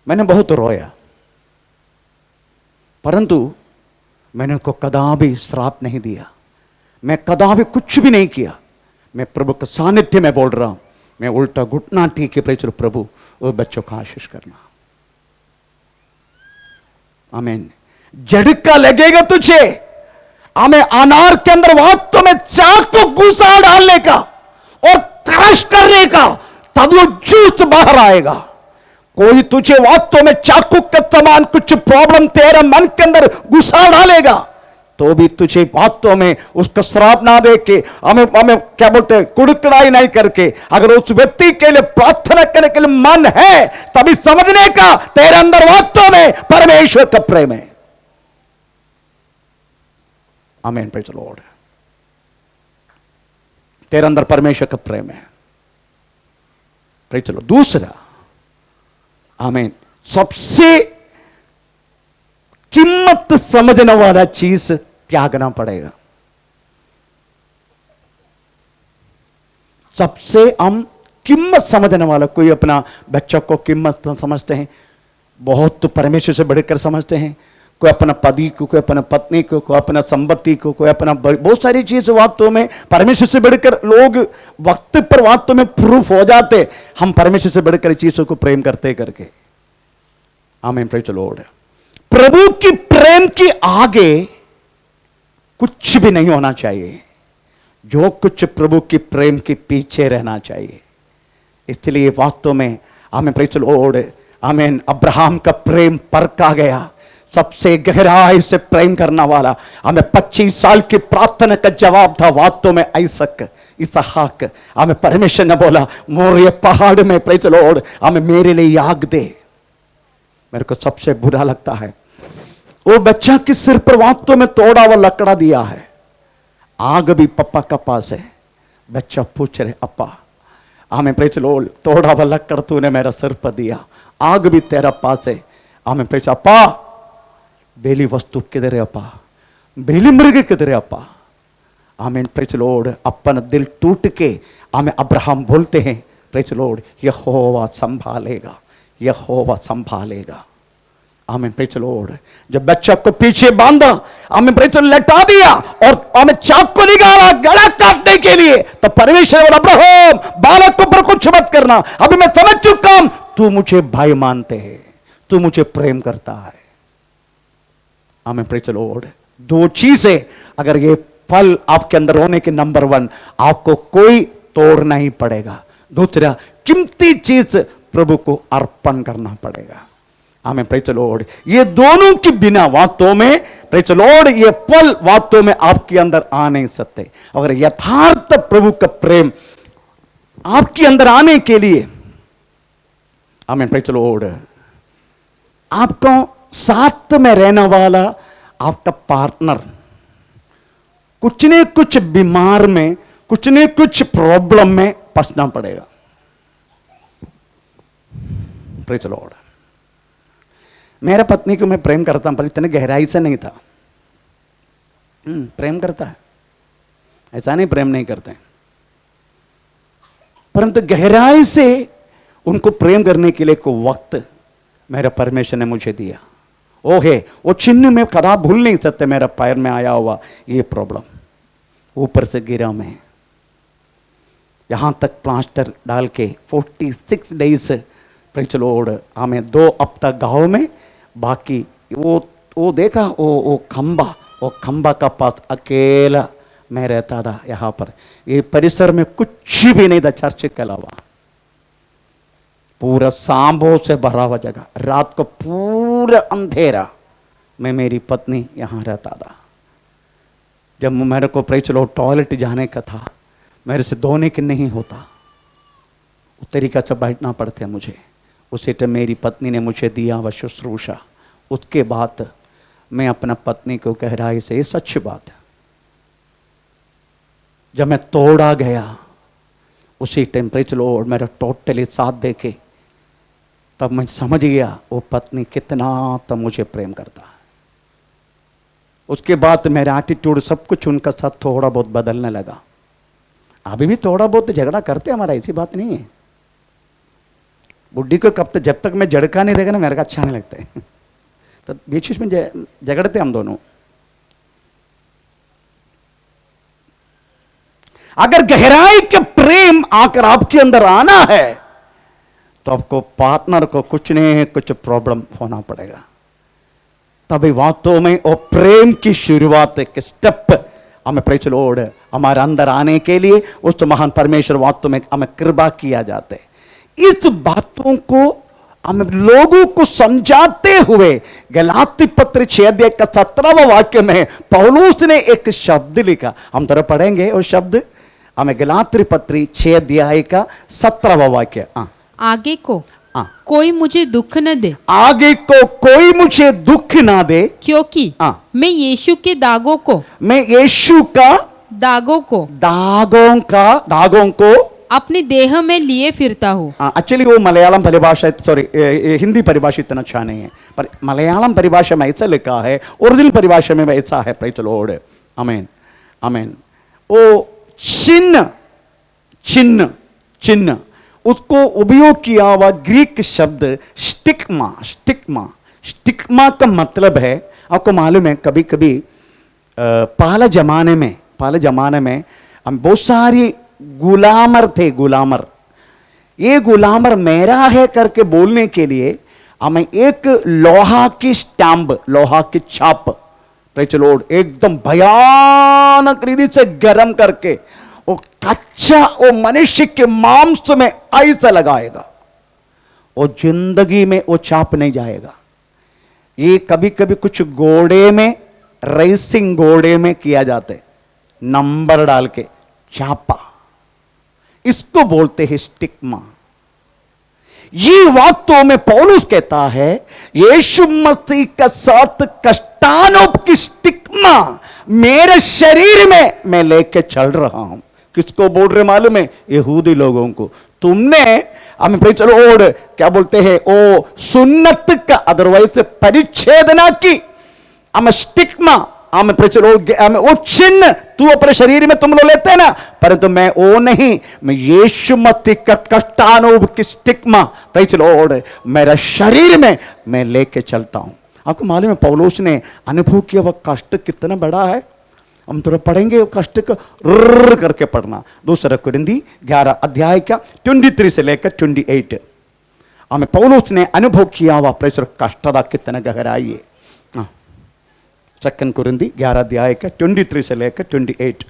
[SPEAKER 1] मैंने बहुत रोया। परंतु मैंने उनको कदापि श्राप नहीं दिया, मैं कदापि कुछ भी नहीं किया। मैं प्रभु के सानिध्य में बोल रहा हूं, मैं उल्टा घुटना टेक के प्रेज प्रभु वो बच्चों का आशीष करना। आमीन। झटका लगेगा तुझे, हमें अनार के अंदर वास्तव में चाकू घुसा डालने का और क्रश करने का, तब वो जूस बाहर आएगा। कोई तुझे वास्तव में चाकू के समान कुछ प्रॉब्लम तेरे मन के अंदर घुसा डालेगा, तो भी तुझे वास्तव में उसका श्राप ना दे के, हमें क्या बोलते हैं, कुड़कड़ाई नहीं करके, अगर उस व्यक्ति के लिए प्रार्थना करने के लिए मन है, तभी समझने का तेरे अंदर वास्तव में परमेश्वर का प्रेम है। आमीन, प्रेज़ द लॉर्ड। तेरे अंदर परमेश्वर का प्रेम है। Praise the Lord. दूसरा, आमीन, सबसे कीमत समझने वाला चीज त्यागना पड़ेगा। सबसे हम कीमत समझने वाला, कोई अपना बच्चा को कीमत समझते हैं, बहुत तो परमेश्वर से बढ़कर समझते हैं, कोई अपना पति को, कोई अपना पत्नी को, कोई अपना संपत्ति को, कोई अपना बहुत सारी चीज वास्तव में परमेश्वर से बढ़कर लोग वक्त पर वास्तव में प्रूफ हो जाते, हम परमेश्वर से बढ़कर चीजों को प्रेम करते करके। आमीन, प्रेज़ द लॉर्ड। प्रभु की प्रेम की आगे कुछ भी नहीं होना चाहिए, जो कुछ प्रभु की प्रेम के पीछे रहना चाहिए। इसलिए वास्तव में आमीन, प्रेज़ द लॉर्ड, आमीन, अब्राहम का प्रेम परखा गया, सबसे गहराई से प्रेम करना वाला। हमें 25 साल की प्रार्थना का जवाब था वास्तव में इसहाक। हमें परमेश्वर ने बोला, मोरिया पहाड़ में, प्रेज़ द लॉर्ड, हमें मेरे लिए आग दे। मेरे को सबसे बुरा लगता है वो बच्चा के सिर पर वास्तव में तोड़ा हुआ लकड़ा दिया है, आग भी पप्पा का पास है। बच्चा पूछ रहे, अप्पा हमें, प्रेज़ द लॉर्ड, तोड़ा हुआ लकड़ तूने मेरा सिर पर दिया, आग भी तेरा पास है। हमें प्रेज़, अप्पा बेली वस्तु किधर है अप्पा, बेली मृग किधर है अप्पा। आमीन, प्रेज़ द लॉर्ड। अपन दिल टूट के हमें अब्राहम बोलते हैं, प्रेज़ द लॉर्ड, यहोवा संभालेगा, यहोवा संभालेगा। आमीन, प्रेज़ द लॉर्ड। जब बच्चा को पीछे बांधा, आमीन, प्रेज़ द लॉर्ड, लटा दिया और हमें चाकू निकाला गला काटने के लिए, तो परमेश्वर बोला, अब्राहम बालक को पर कुछ मत करना, अभी मैं समझ चुका हूं, तू मुझे भाई मानते है, तू मुझे प्रेम करता है। आमीन, प्रेज़ द लॉर्ड। दो चीजें अगर ये फल आपके अंदर होने के, नंबर 1, आपको कोई तोड़ना ही पड़ेगा। दूसरा, कीमती चीज प्रभु को अर्पण करना पड़ेगा। आमीन, प्रेज़ द लॉर्ड। ये दोनों के बिना वास्तव में, प्रेज़ द लॉर्ड, ये फल वास्तव में आपके अंदर आ नहीं सकते। अगर यथार्थ प्रभु का प्रेम आपके अंदर आने के लिए, आमीन, प्रेज़ द लॉर्ड, आपको साथ में रहने वाला आपका पार्टनर कुछ न कुछ बीमार में, कुछ न कुछ प्रॉब्लम में फंसना पड़ेगा। Praise the Lord. मेरा पत्नी को मैं प्रेम करता हूं, पर इतने गहराई से नहीं था। प्रेम करता है, ऐसा नहीं प्रेम नहीं करते, परंतु गहराई से उनको प्रेम करने के लिए को वक्त मेरा परमेश्वर ने मुझे दिया। ओहे, वो चिन्ह में कदा भूल नहीं सकते, मेरा पैर में आया हुआ ये प्रॉब्लम, ऊपर से गिरा मैं, यहां तक प्लास्टर डाल के 46 डेज, प्रेज़ द लॉर्ड, हमें 2 हफ्ता गांव में, बाकी वो देखा, वो खंबा का पास अकेला मैं रहता था। यहां पर ये परिसर में कुछ भी नहीं था चर्च के अलावा, पूरा सांबों से भरा हुआ जगह, रात को पूरा अंधेरा, मैं मेरी पत्नी यहां रहता था। जब मेरे को, प्रेज़ द लॉर्ड, टॉयलेट जाने का था, मेरे से धोने के नहीं होता, उस तरीका से बैठना पड़ता है मुझे। उसी टाइम मेरी पत्नी ने मुझे दिया वह शुश्रूषा। उसके बाद मैं अपना पत्नी को गहराई से, ये सच बात है, जब मैं तोड़ा गया उसी टाइम, प्रेज़ द लॉर्ड, मेरा टोटली साथ देके, तब मैं समझ गया वो पत्नी कितना तो मुझे प्रेम करता है। उसके बाद मेरा एटीट्यूड सब कुछ उनका साथ थोड़ा बहुत बदलने लगा। अभी भी थोड़ा बहुत झगड़ा करते, हमारा ऐसी बात नहीं है। बुढ़ी को कब तक, जब तक मैं झड़का नहीं देगा ना, मेरे को अच्छा नहीं लगता है। तो बीच बीच में झगड़ते हम दोनों। अगर गहराई के प्रेम आकर आपके अंदर आना है तो आपको पार्टनर को कुछ नहीं कुछ प्रॉब्लम होना पड़ेगा। तभी वास्तव में वो प्रेम की शुरुआत एक स्टेप हमें प्रेज़ लॉर्ड हमारे अंदर आने के लिए उस महान परमेश्वर वास्तव में हमें कृपा किया जाता है। इस बातों को हम लोगों को समझाते हुए गलाती पत्र 6 अध्याय का 17वां वाक्य में पौलुस ने एक शब्द लिखा, हम तरह पढ़ेंगे वो शब्द। हमें गलाती पत्र 6 अध्याय का 17वां वाक्य।
[SPEAKER 2] आगे को कोई मुझे दुख न दे,
[SPEAKER 1] आगे को कोई मुझे दुख ना दे,
[SPEAKER 2] क्योंकि मैं यीशु के दागों को,
[SPEAKER 1] मैं यीशु का
[SPEAKER 2] दागों
[SPEAKER 1] को
[SPEAKER 2] अपने देह में लिए फिरता हूँ।
[SPEAKER 1] एक्चुअली वो मलयालम परिभाषा, सॉरी हिंदी परिभाषा इतना अच्छा नहीं है, पर मलयालम परिभाषा में ऐसा लिखा है, ओरिजिनल परिभाषा में ऐसा है। प्रेज़ द लॉर्ड, आमीन आमीन। वो चिन्ह उसको उपयोग किया हुआ ग्रीक शब्द स्टिग्मा का मतलब है, आपको मालूम है, कभी कभी पहले जमाने में हम बहुत सारी गुलामर थे। ये गुलामर मेरा है करके बोलने के लिए हमें एक लोहा की स्टैम्प, लोहा की छाप, प्रेज़ द लॉर्ड, एकदम भयानक रीति से गर्म करके वो कच्चा वो मनुष्य के मांस में ऐसा लगाएगा, वो जिंदगी में वो छाप नहीं जाएगा। ये कभी कभी कुछ घोड़े में, रेसिंग घोड़े में किया जाता है, नंबर डाल के छापा, इसको बोलते हैं स्टिग्मा। ये वास्तव में पौलुस कहता है यीशु मसीह का साथ कष्टानुभ की स्टिग्मा मेरे शरीर में मैं लेके चल रहा हूं। किसको बोल रहे मालूम है? यहूदी लोगों को। तुमने हमें प्रेज़ द लॉर्ड क्या बोलते हैं, ओ सुन्नत का अदरवाइज परिच्छेदना की, हमें स्टिग्मा, हमें प्रेज़ द लॉर्ड, हमें वो चिन्ह तू अपने शरीर में तुम लोग लेते हैं ना, परंतु मैं वो नहीं, मैं यीशु मसीह का कष्टानुभ की स्टिग्मा प्रेज़ द लॉर्ड मेरा शरीर में मैं लेके चलता हूं। आपको मालूम है पौलुस ने अनुभव किया वह कष्ट कितना बड़ा है। हम थोड़ा पढ़ेंगे वो कष्ट को करके पढ़ना। 2 कुरिन्थी 11 अध्याय का 23 से लेकर 28 हमें पौलुस ने अनुभव किया हुआ प्रेषर कष्ट का कितना गहराई है। 2 कुरिन्थी 11 अध्याय का 23 से लेकर 28।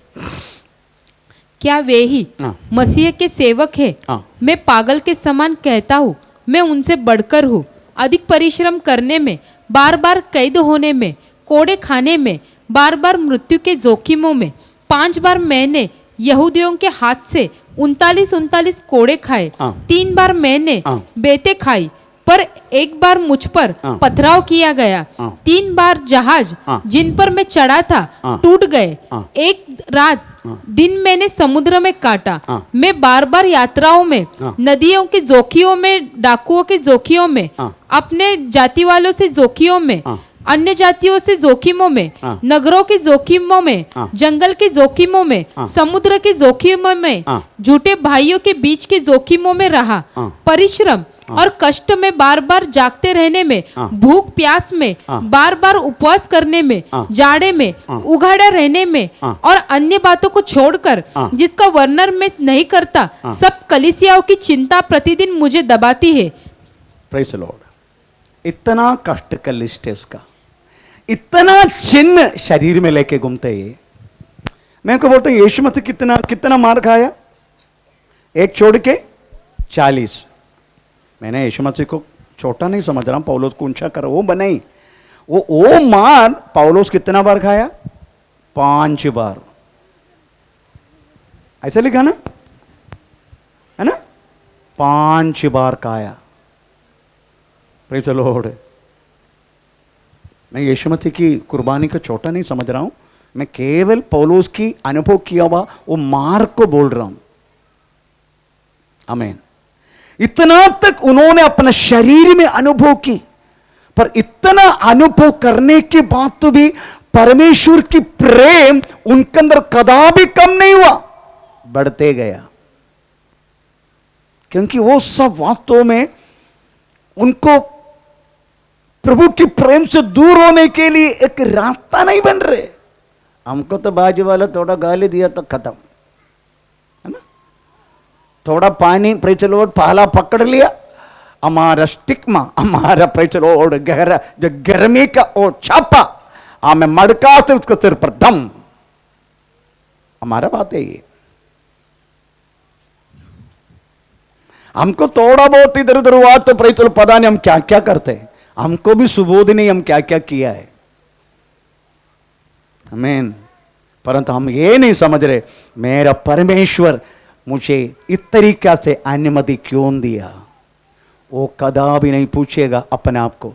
[SPEAKER 2] क्या वे ही मसीह के सेवक है? मैं पागल के समान कहता हूँ, मैं उनसे बढ़कर हूँ। अधिक परिश्रम करने में, बार बार कैद होने में, कोड़े खाने में, बार बार मृत्यु के जोखिमों में, 5 बार मैंने यहूदियों के हाथ से 39 कोड़े खाए, 3 बार मैंने बेते खाई, पर एक बार मुझ पर पथराव किया गया, 3 बार जहाज जिन पर मैं चढ़ा था टूट गए, एक रात दिन मैंने समुद्र में काटा, मैं बार बार यात्राओं में, नदियों के जोखियों में, डाकुओं के जोखियों में, अपने जाति वालों से जोखियों में, अन्य जातियों से जोखिमों में, नगरों के जोखिमों में, जंगल के जोखिमों में, समुद्र के जोखिमों में, झूठे भाइयों के बीच के जोखिमों में रहा। परिश्रम और कष्ट में, बार बार जागते रहने में, भूख प्यास में, बार बार उपवास करने में, जाड़े में, उघाड़ा रहने में और अन्य बातों को छोड़कर जिसका वर्णन मैं नहीं करता, सब कलीसियाओं की चिंता प्रतिदिन मुझे दबाती है।
[SPEAKER 1] Praise the Lord. इतना कष्ट का लिस्ट है उसका, इतना चिन्ह शरीर में लेके घूमते हैं। मैं को बोलता हूं यीशु मसीह कितना मार खाया, एक छोड़ के 40। मैंने यीशु मसीह को छोटा नहीं समझ रहा हूं, पौलुस को ऊंचा कर वो बनाई, वो मार पौलुस कितना बार खाया? 5 बार। ऐसा लिखा ना, है ना, 5 बार खाया। Praise the Lord. मैं यीशु मसीह की कुर्बानी को छोटा नहीं समझ रहा हूं, मैं केवल पौलुस की अनुभव किया हुआ वो मार्ग को बोल रहा हूं। आमीन। इतना तक उन्होंने अपने शरीर में अनुभव की, पर इतना अनुभव करने के बाद तो भी परमेश्वर की प्रेम उनके अंदर कदापि कम नहीं हुआ, बढ़ते गया। क्योंकि वो सब वास्तव में उनको प्रभु की प्रेम से दूर होने के लिए एक रास्ता नहीं बन रहे। हमको तो बाजू वाला थोड़ा गाली दिया तो खत्म, है ना, थोड़ा पानी प्रेज द लॉर्ड पहला पकड़ लिया, हमारा स्टिग्मा, हमारा प्रेज द लॉर्ड गहरा जो गर्मी का वो छापा हमें मड़का से उसके सिर पर दम। हमारा बात है ये, हमको थोड़ा बहुत इधर उधर हुआ तो प्रेज द लॉर्ड पता नहीं हम क्या क्या करते हैं, हमको भी सुबोध नहीं हम क्या क्या किया है। आमीन। परंतु हम ये नहीं समझ रहे मेरा परमेश्वर मुझे इस तरीका से अनुमति क्यों दिया। वो कदापि नहीं पूछेगा अपने आप को।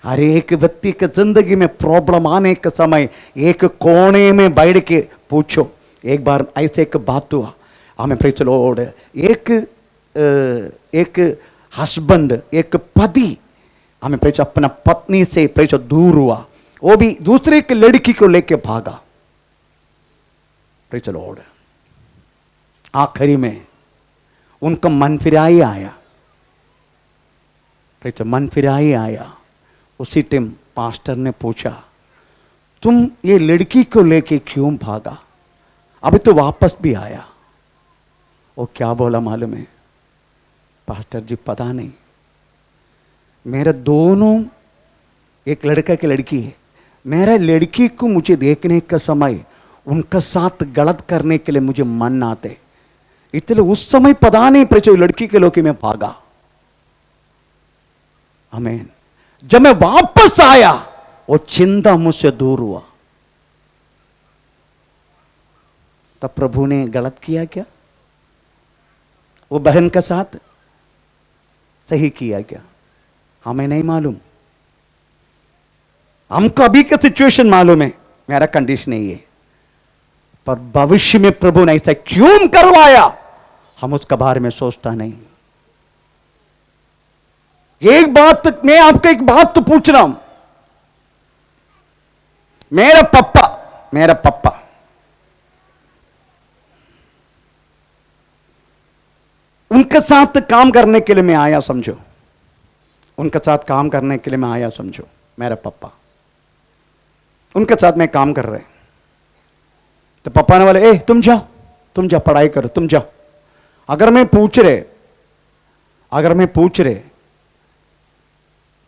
[SPEAKER 1] हर एक व्यक्ति के जिंदगी में प्रॉब्लम आने के समय एक कोने में बैठ के पूछो। एक बार ऐसे एक बात हुआ हमें, प्रेज द लॉर्ड, एक हस्बैंड, एक पति हमें प्रेज अपना पत्नी से प्रेज दूर हुआ, वो भी दूसरे की लड़की को लेके भागा। प्रेज द लॉर्ड, आखिरी में उनका मन फिराई आया, प्रेज मन फिराई आया। उसी टाइम पास्टर ने पूछा तुम ये लड़की को लेके क्यों भागा, अभी तो वापस भी आया। वो क्या बोला मालूम है, पास्टर जी पता नहीं, मेरा दोनों, एक लड़का की लड़की है, मेरा लड़की को मुझे देखने का समय उनका साथ गलत करने के लिए मुझे मन आते, इसलिए उस समय पता नहीं प्रचो लड़की के लोके में भागा। आमीन। जब मैं वापस आया वो चिंता मुझसे दूर हुआ। तब प्रभु ने गलत किया क्या, वो बहन के साथ सही किया क्या, हमें नहीं मालूम। हमको अभी का सिचुएशन मालूम है, मेरा कंडीशन यही है, पर भविष्य में प्रभु ने ऐसा क्यों करवाया हम उसका बारे में सोचता नहीं। एक बात मैं आपको एक बात तो पूछ रहा हूं, मेरा पप्पा उनके साथ काम करने के लिए मैं आया समझो, उनके साथ काम करने के लिए मैं आया समझो, मेरा पप्पा उनके साथ मैं काम कर रहे, तो पापा ने बोले ए तुम जाओ पढ़ाई करो, तुम जाओ। अगर मैं पूछ रहे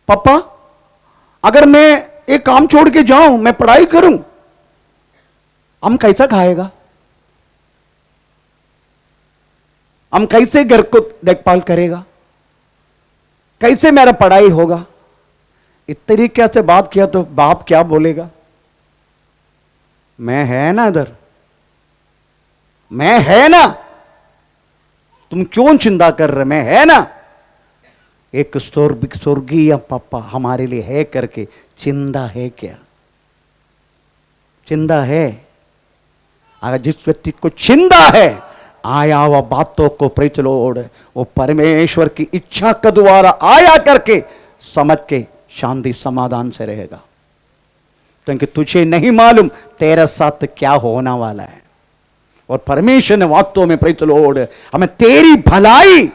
[SPEAKER 1] पापा अगर मैं एक काम छोड़ के जाऊं, मैं पढ़ाई करूं, हम कैसा खाएगा, हम कैसे घर को देखभाल करेगा, कैसे मेरा पढ़ाई होगा। इस तरीके से बात किया तो बाप क्या बोलेगा, मैं है ना इधर, मैं है ना, तुम क्यों चिंता कर रहे, मैं है ना। एक स्वर्गीय पापा हमारे लिए है करके चिंता है क्या, चिंता है। अगर जिस व्यक्ति को चिंता है आया हुआ बातों को प्रेज द लॉर्ड वो परमेश्वर की इच्छा के द्वारा आया करके समझ के शांति समाधान से रहेगा, क्योंकि तुझे नहीं मालूम तेरे साथ क्या होने वाला है। और परमेश्वर ने वास्तव में प्रेज द लॉर्ड हमें तेरी भलाई,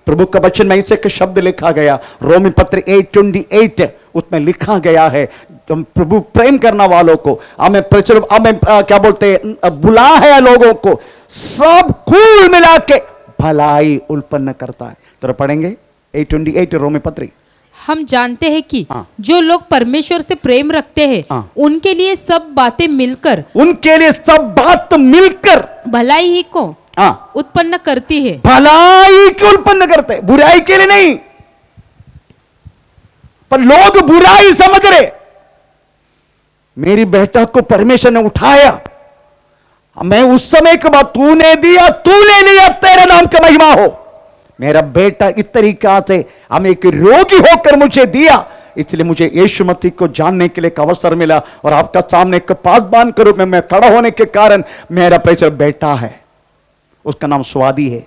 [SPEAKER 1] प्रभु का वचन में ऐसे एक शब्द लिखा गया रोमी पत्र 8:28 उसमें लिखा गया है, तुम प्रभु प्रेम करने वालों को हमें क्या बोलते हैं बुला है लोगों को सब कुल मिला के भलाई उत्पन्न करता है। तो पढ़ेंगे 8:28 रोमी पत्र।
[SPEAKER 2] हम जानते हैं कि जो लोग परमेश्वर से प्रेम रखते हैं उनके लिए सब बातें मिलकर भलाई ही को उत्पन्न करती है,
[SPEAKER 1] भलाई को उत्पन्न करते, बुराई के लिए नहीं। पर लोग बुराई समझ रहे, मेरी बेटा को परमेश्वर ने उठाया, मैं उस समय के बाद तूने दिया तेरे नाम का महिमा हो। मेरा बेटा इस तरीका से हमें एक रोगी होकर मुझे दिया, इसलिए मुझे यीशु मसीह को जानने के लिए एक अवसर मिला और आपका सामने एक पासबान के रूप में मैं खड़ा होने के कारण मेरा प्रेषित बेटा है, उसका नाम स्वादी है।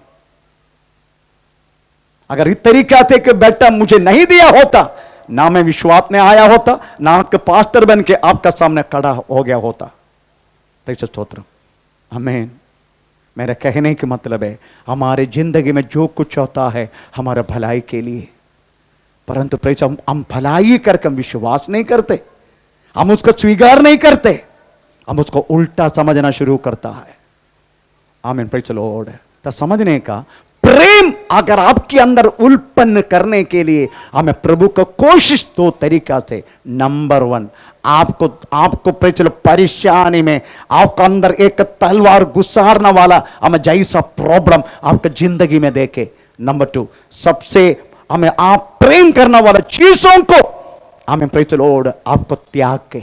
[SPEAKER 1] अगर इस तरीका से कि बेटा मुझे नहीं दिया होता, ना मैं विश्वास में आया होता, ना आपके पास्टर बन के आपका सामने खड़ा हो गया होता। प्रेषित स्तोत्र, आमीन। मेरा कहने का मतलब है हमारे जिंदगी में जो कुछ होता है हमारा भलाई के लिए। परंतु प्रेम हम भलाई करके हम विश्वास नहीं करते, हम उसको स्वीकार नहीं करते, हम उसको उल्टा समझना शुरू करता है। आमीन, प्रेज द लॉर्ड। तो समझने का प्रेम अगर आपके अंदर उत्पन्न करने के लिए हमें प्रभु को कोशिश दो तरीका से। नंबर 1, आपको प्रेज द लॉर्ड परेशानी में आपका अंदर एक तलवार गुसारने वाला हमें जैसा प्रॉब्लम आपके जिंदगी में देखे। नंबर 2, सबसे हमें आप प्रेम करने वाला चीजों को हमें प्रेज द लॉर्ड आपको त्याग के,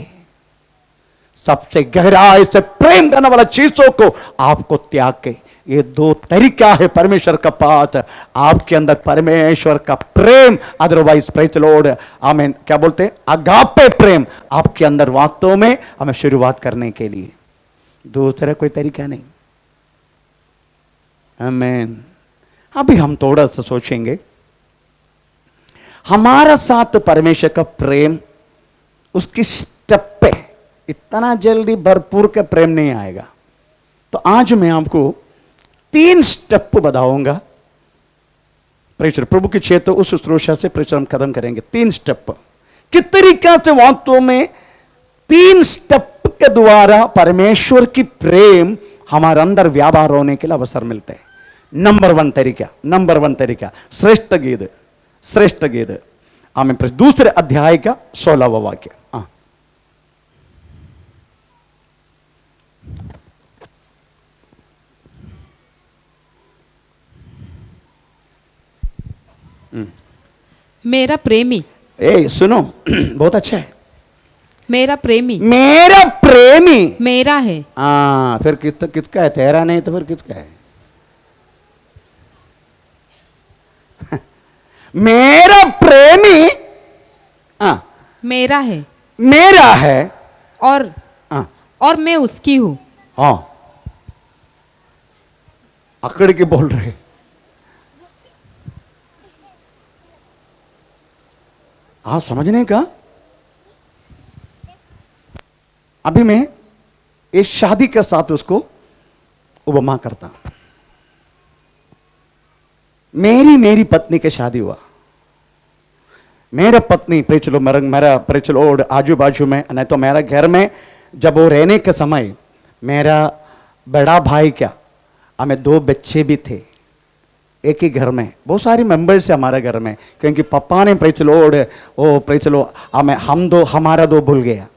[SPEAKER 1] सबसे गहराई से प्रेम करने वाला चीजों को आपको त्याग के। ये 2 तरीका है परमेश्वर का पास आपके अंदर परमेश्वर का प्रेम, अदरवाइज प्रेज द लॉर्ड आमीन, क्या बोलते हैं, अगापे प्रेम आपके अंदर वास्तव में हमें शुरुआत करने के लिए। दूसरा कोई तरीका नहीं। आमीन। अभी हम थोड़ा सा सोचेंगे, हमारा साथ परमेश्वर का प्रेम उसकी स्टेप पे इतना जल्दी भरपूर का प्रेम नहीं आएगा। तो आज मैं आपको 3 स्टेप बताऊंगा। प्रेषर प्रभु की चेत उस शुश्रूषा से प्रेषर हम खत्म करेंगे। 3 स्टेप किस तरीका से वास्तव में 3 स्टेप के द्वारा परमेश्वर की प्रेम हमारे अंदर व्यापार होने के लिए अवसर मिलते हैं। नंबर 1 तरीका श्रेष्ठ गीत आमीन, दूसरे अध्याय का 16वां वाक्य।
[SPEAKER 2] मेरा प्रेमी,
[SPEAKER 1] सुनो बहुत अच्छा है।
[SPEAKER 2] मेरा प्रेमी
[SPEAKER 1] मेरा
[SPEAKER 2] है।
[SPEAKER 1] फिर किसका है? तेरा नहीं तो फिर किसका है? मेरा प्रेमी मेरा है
[SPEAKER 2] और मैं उसकी हूं।
[SPEAKER 1] हाँ, अकड़ के बोल रहे। समझने का। अभी मैं इस शादी के साथ उसको उपमा करता। मेरी पत्नी की शादी हुआ। मेरा पत्नी प्रेचलो मेरा प्रेचलो आजू बाजू में, नहीं तो मेरा घर में जब वो रहने के समय मेरा बड़ा भाई क्या, हमें 2 बच्चे भी थे एक ही घर में। बहुत सारी मेंबर्स है हमारे घर में, क्योंकि पापा ने प्रेचलो हमारा 2 भूल गया,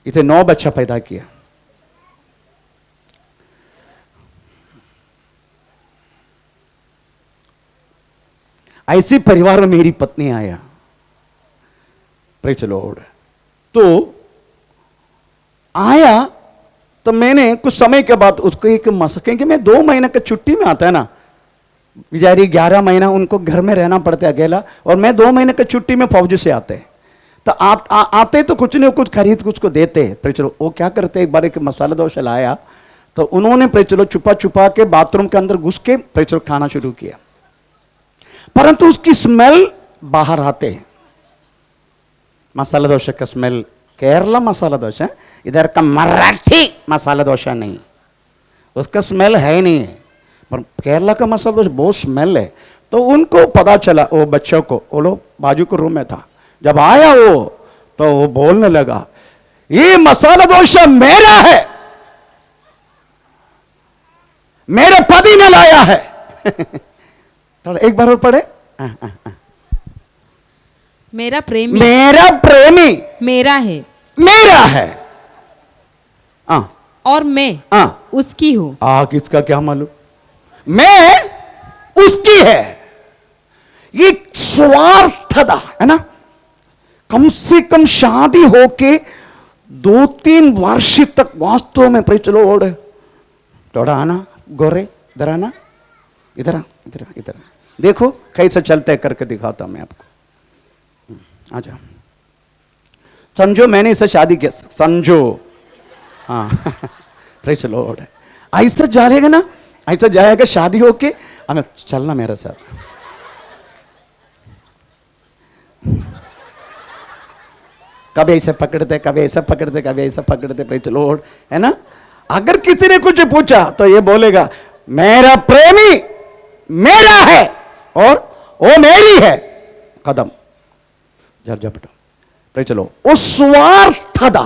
[SPEAKER 1] इसे 9 बच्चा पैदा किया। ऐसी परिवार में मेरी पत्नी आया। Praise the Lord. तो आया तो मैंने कुछ समय के बाद उसको एक क्योंकि मैं 2 महीने का छुट्टी में आता है ना, बेचारी 11 महीना उनको घर में रहना पड़ता है अकेला, और मैं 2 महीने की छुट्टी में फौज से आते हैं। तो आते तो कुछ नहीं, कुछ खरीद कुछ को देते। प्रेचलो वो क्या करते, एक बार एक मसाला डोसा लाया तो उन्होंने प्रेचलो छुपा के बाथरूम के अंदर घुस के प्रेचलो खाना शुरू किया, परंतु उसकी स्मेल बाहर आते हैं। मसाला डोसा का स्मेल, केरला मसाला डोसा, इधर का मराठी मसाला डोसा नहीं, उसका स्मेल है नहीं है, पर केरला का मसाला डोसा बहुत स्मेल है। तो उनको पता चला, वो बच्चों को, वो लोग बाजू के रूम में था, जब आया वो तो वो बोलने लगा, ये मसाला डोसा मेरा है, मेरे पति ने लाया है। तो एक बार और पढ़े।
[SPEAKER 2] मेरा प्रेमी
[SPEAKER 1] मेरा है
[SPEAKER 2] और मैं उसकी हूं।
[SPEAKER 1] किसका क्या मालूम? मैं उसकी है। ये स्वार्थता है ना। कम से कम शादी होके 2-3 वर्ष तक वास्तव में प्रेचलो थोड़ा आना, गोरे इधर आना, इधर देखो कैसे चलते करके दिखाता मैं आपको। आजा, समझो मैंने इससे शादी किया, समझो। Praise the Lord. ऐसा जाएगा ना, ऐसा जाएगा शादी होके, हमें चलना मेरे साथ। कभी ऐसे पकड़ते, कभी ऐसा पकड़ते, कभी ऐसा पकड़ते। प्रेज द लॉर्ड, है ना। अगर किसी ने कुछ पूछा तो ये बोलेगा, मेरा प्रेमी मेरा है और वो मेरी है। कदम जर्जपट प्रे चलो उस स्वार्थदा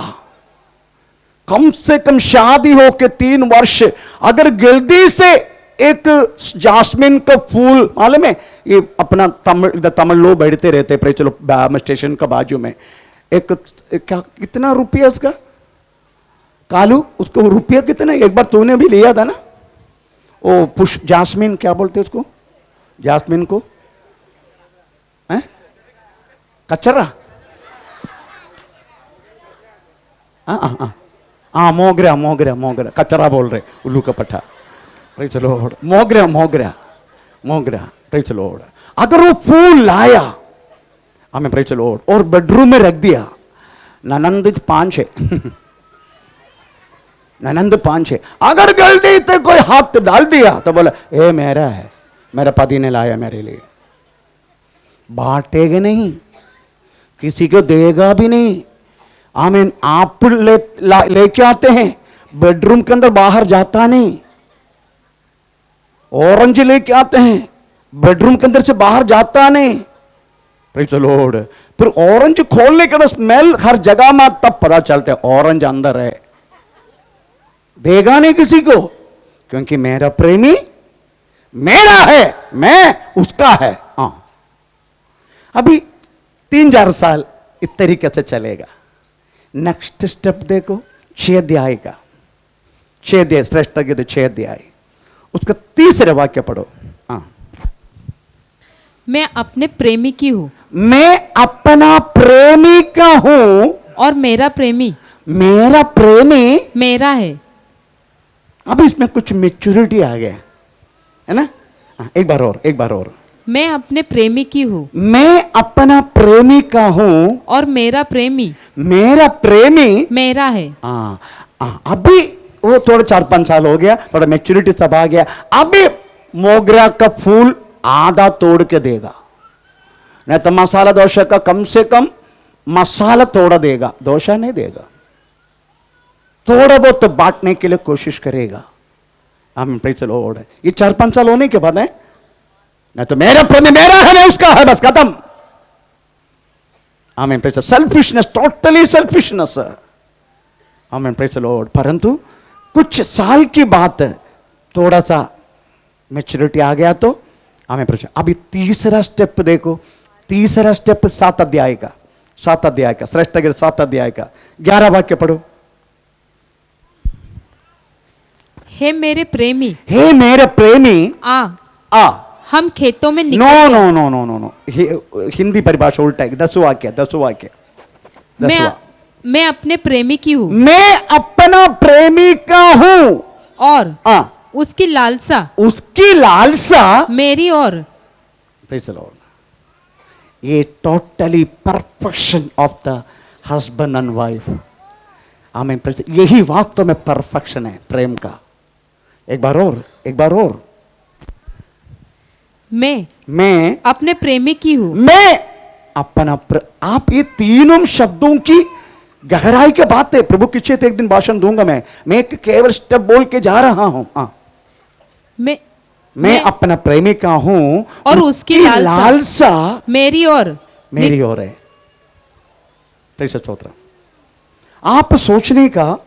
[SPEAKER 1] कम से कम शादी हो के 3 वर्ष अगर जल्दी से एक जास्मिन का फूल मालूम है ये अपना तमिल लोग बैठते रहते प्रे चलो स्टेशन का बाजू में एक क्या कितना रुपया उसका कालू उसको रुपया कितना एक बार तूने भी लिया था ना ओ पुष्प जास्मिन क्या बोलते उसको जास्मिन को हैं कचरा मोगरा मोगरा मोगरा कचरा बोल रहे उल्लू का पट्टा प्रेज़ द लॉर्ड मोगरा मोगरा मोगरा प्रेज़ द लॉर्ड अगर वो फूल लाया हमें प्रेज़ द लॉर्ड और बेडरूम में रख दिया ननंद 5 है ननंद 5 है अगर गलती से कोई हाथ डाल दिया तो बोला ए मेरा है मेरा पति ने लाया मेरे लिए बांटेगा नहीं किसी को देगा भी नहीं आमीन आप लेके आते हैं बेडरूम के अंदर बाहर जाता नहीं ऑरेंज लेके आते हैं बेडरूम के अंदर से बाहर जाता नहीं प्रेज़ द लॉर्ड फिर ऑरेंज खोलने के बाद स्मेल हर जगह में तब पता चलता है ऑरेंज अंदर है देगा नहीं किसी को क्योंकि मेरा प्रेमी मेरा है मैं उसका है हाँ अभी 3-4 साल इस तरीके से चलेगा नेक्स्ट स्टेप देखो 6 अध्याय का 6 अध्याय श्रेष्ठ गीत 6 अध्याय उसका 3रा वाक्य पढ़ो हाँ
[SPEAKER 2] मैं अपने प्रेमी की हूँ
[SPEAKER 1] मैं अपना प्रेमी का हूं
[SPEAKER 2] और मेरा प्रेमी मेरा है
[SPEAKER 1] अब इसमें कुछ मेच्योरिटी आ गया है ना हाँ, एक बार और
[SPEAKER 2] मैं अपने प्रेमी की हूँ
[SPEAKER 1] मैं अपना प्रेमी का हूं
[SPEAKER 2] और मेरा प्रेमी
[SPEAKER 1] मेरा
[SPEAKER 2] है
[SPEAKER 1] अभी वो थोड़ा 4-5 साल हो गया थोड़ा मेच्योरिटी सब आ गया अभी मोगरा का फूल आधा तोड़ के देगा नहीं तो मसाला दोशा का कम से कम मसाला तोड़ा देगा दोशा नहीं देगा थोड़ा बहुत तो बांटने के लिए कोशिश करेगा हम प्रेज़ द लॉर्ड ये 4-5 साल होने के बाद है नहीं तो मेरा प्रेमी मेरा है मैं उसका है बस खत्म आमीन प्रेज़ सेल्फिशनेस टोटली सेल्फिशनेस आमीन प्रेज़ द लॉर्ड परंतु कुछ साल की बात थोड़ा सा मैच्योरिटी आ गया तो आमीन प्रेज़ अभी 3रा स्टेप देखो 3रा स्टेप 7 अध्याय का श्रेष्ठ गीत 7 अध्याय का 11 वाक्य पढ़ो
[SPEAKER 2] हे मेरे
[SPEAKER 1] प्रेमी आ
[SPEAKER 2] हम खेतों में
[SPEAKER 1] नो हिंदी परिभाषा उल्टा है 10 वाक्य
[SPEAKER 2] मैं अपने प्रेमी की हूँ
[SPEAKER 1] मैं अपना प्रेमी का हूँ
[SPEAKER 2] और उसकी लालसा मेरी और
[SPEAKER 1] प्रेज़ द लॉर्ड ये totally perfection of the husband and wife आमीन यही वास्तव में परफेक्शन है प्रेम का एक बार और मैं
[SPEAKER 2] अपने प्रेमी की हूँ
[SPEAKER 1] मैं अपना आप ये तीनों शब्दों की गहराई के बात है प्रभु की इच्छा एक दिन भाषण दूंगा मैं केवल स्टेप बोल के जा रहा हूं मैं अपना प्रेमी का हूं
[SPEAKER 2] और उसकी लालसा मेरी और
[SPEAKER 1] है प्रेषित स्तोत्र आप सोचने का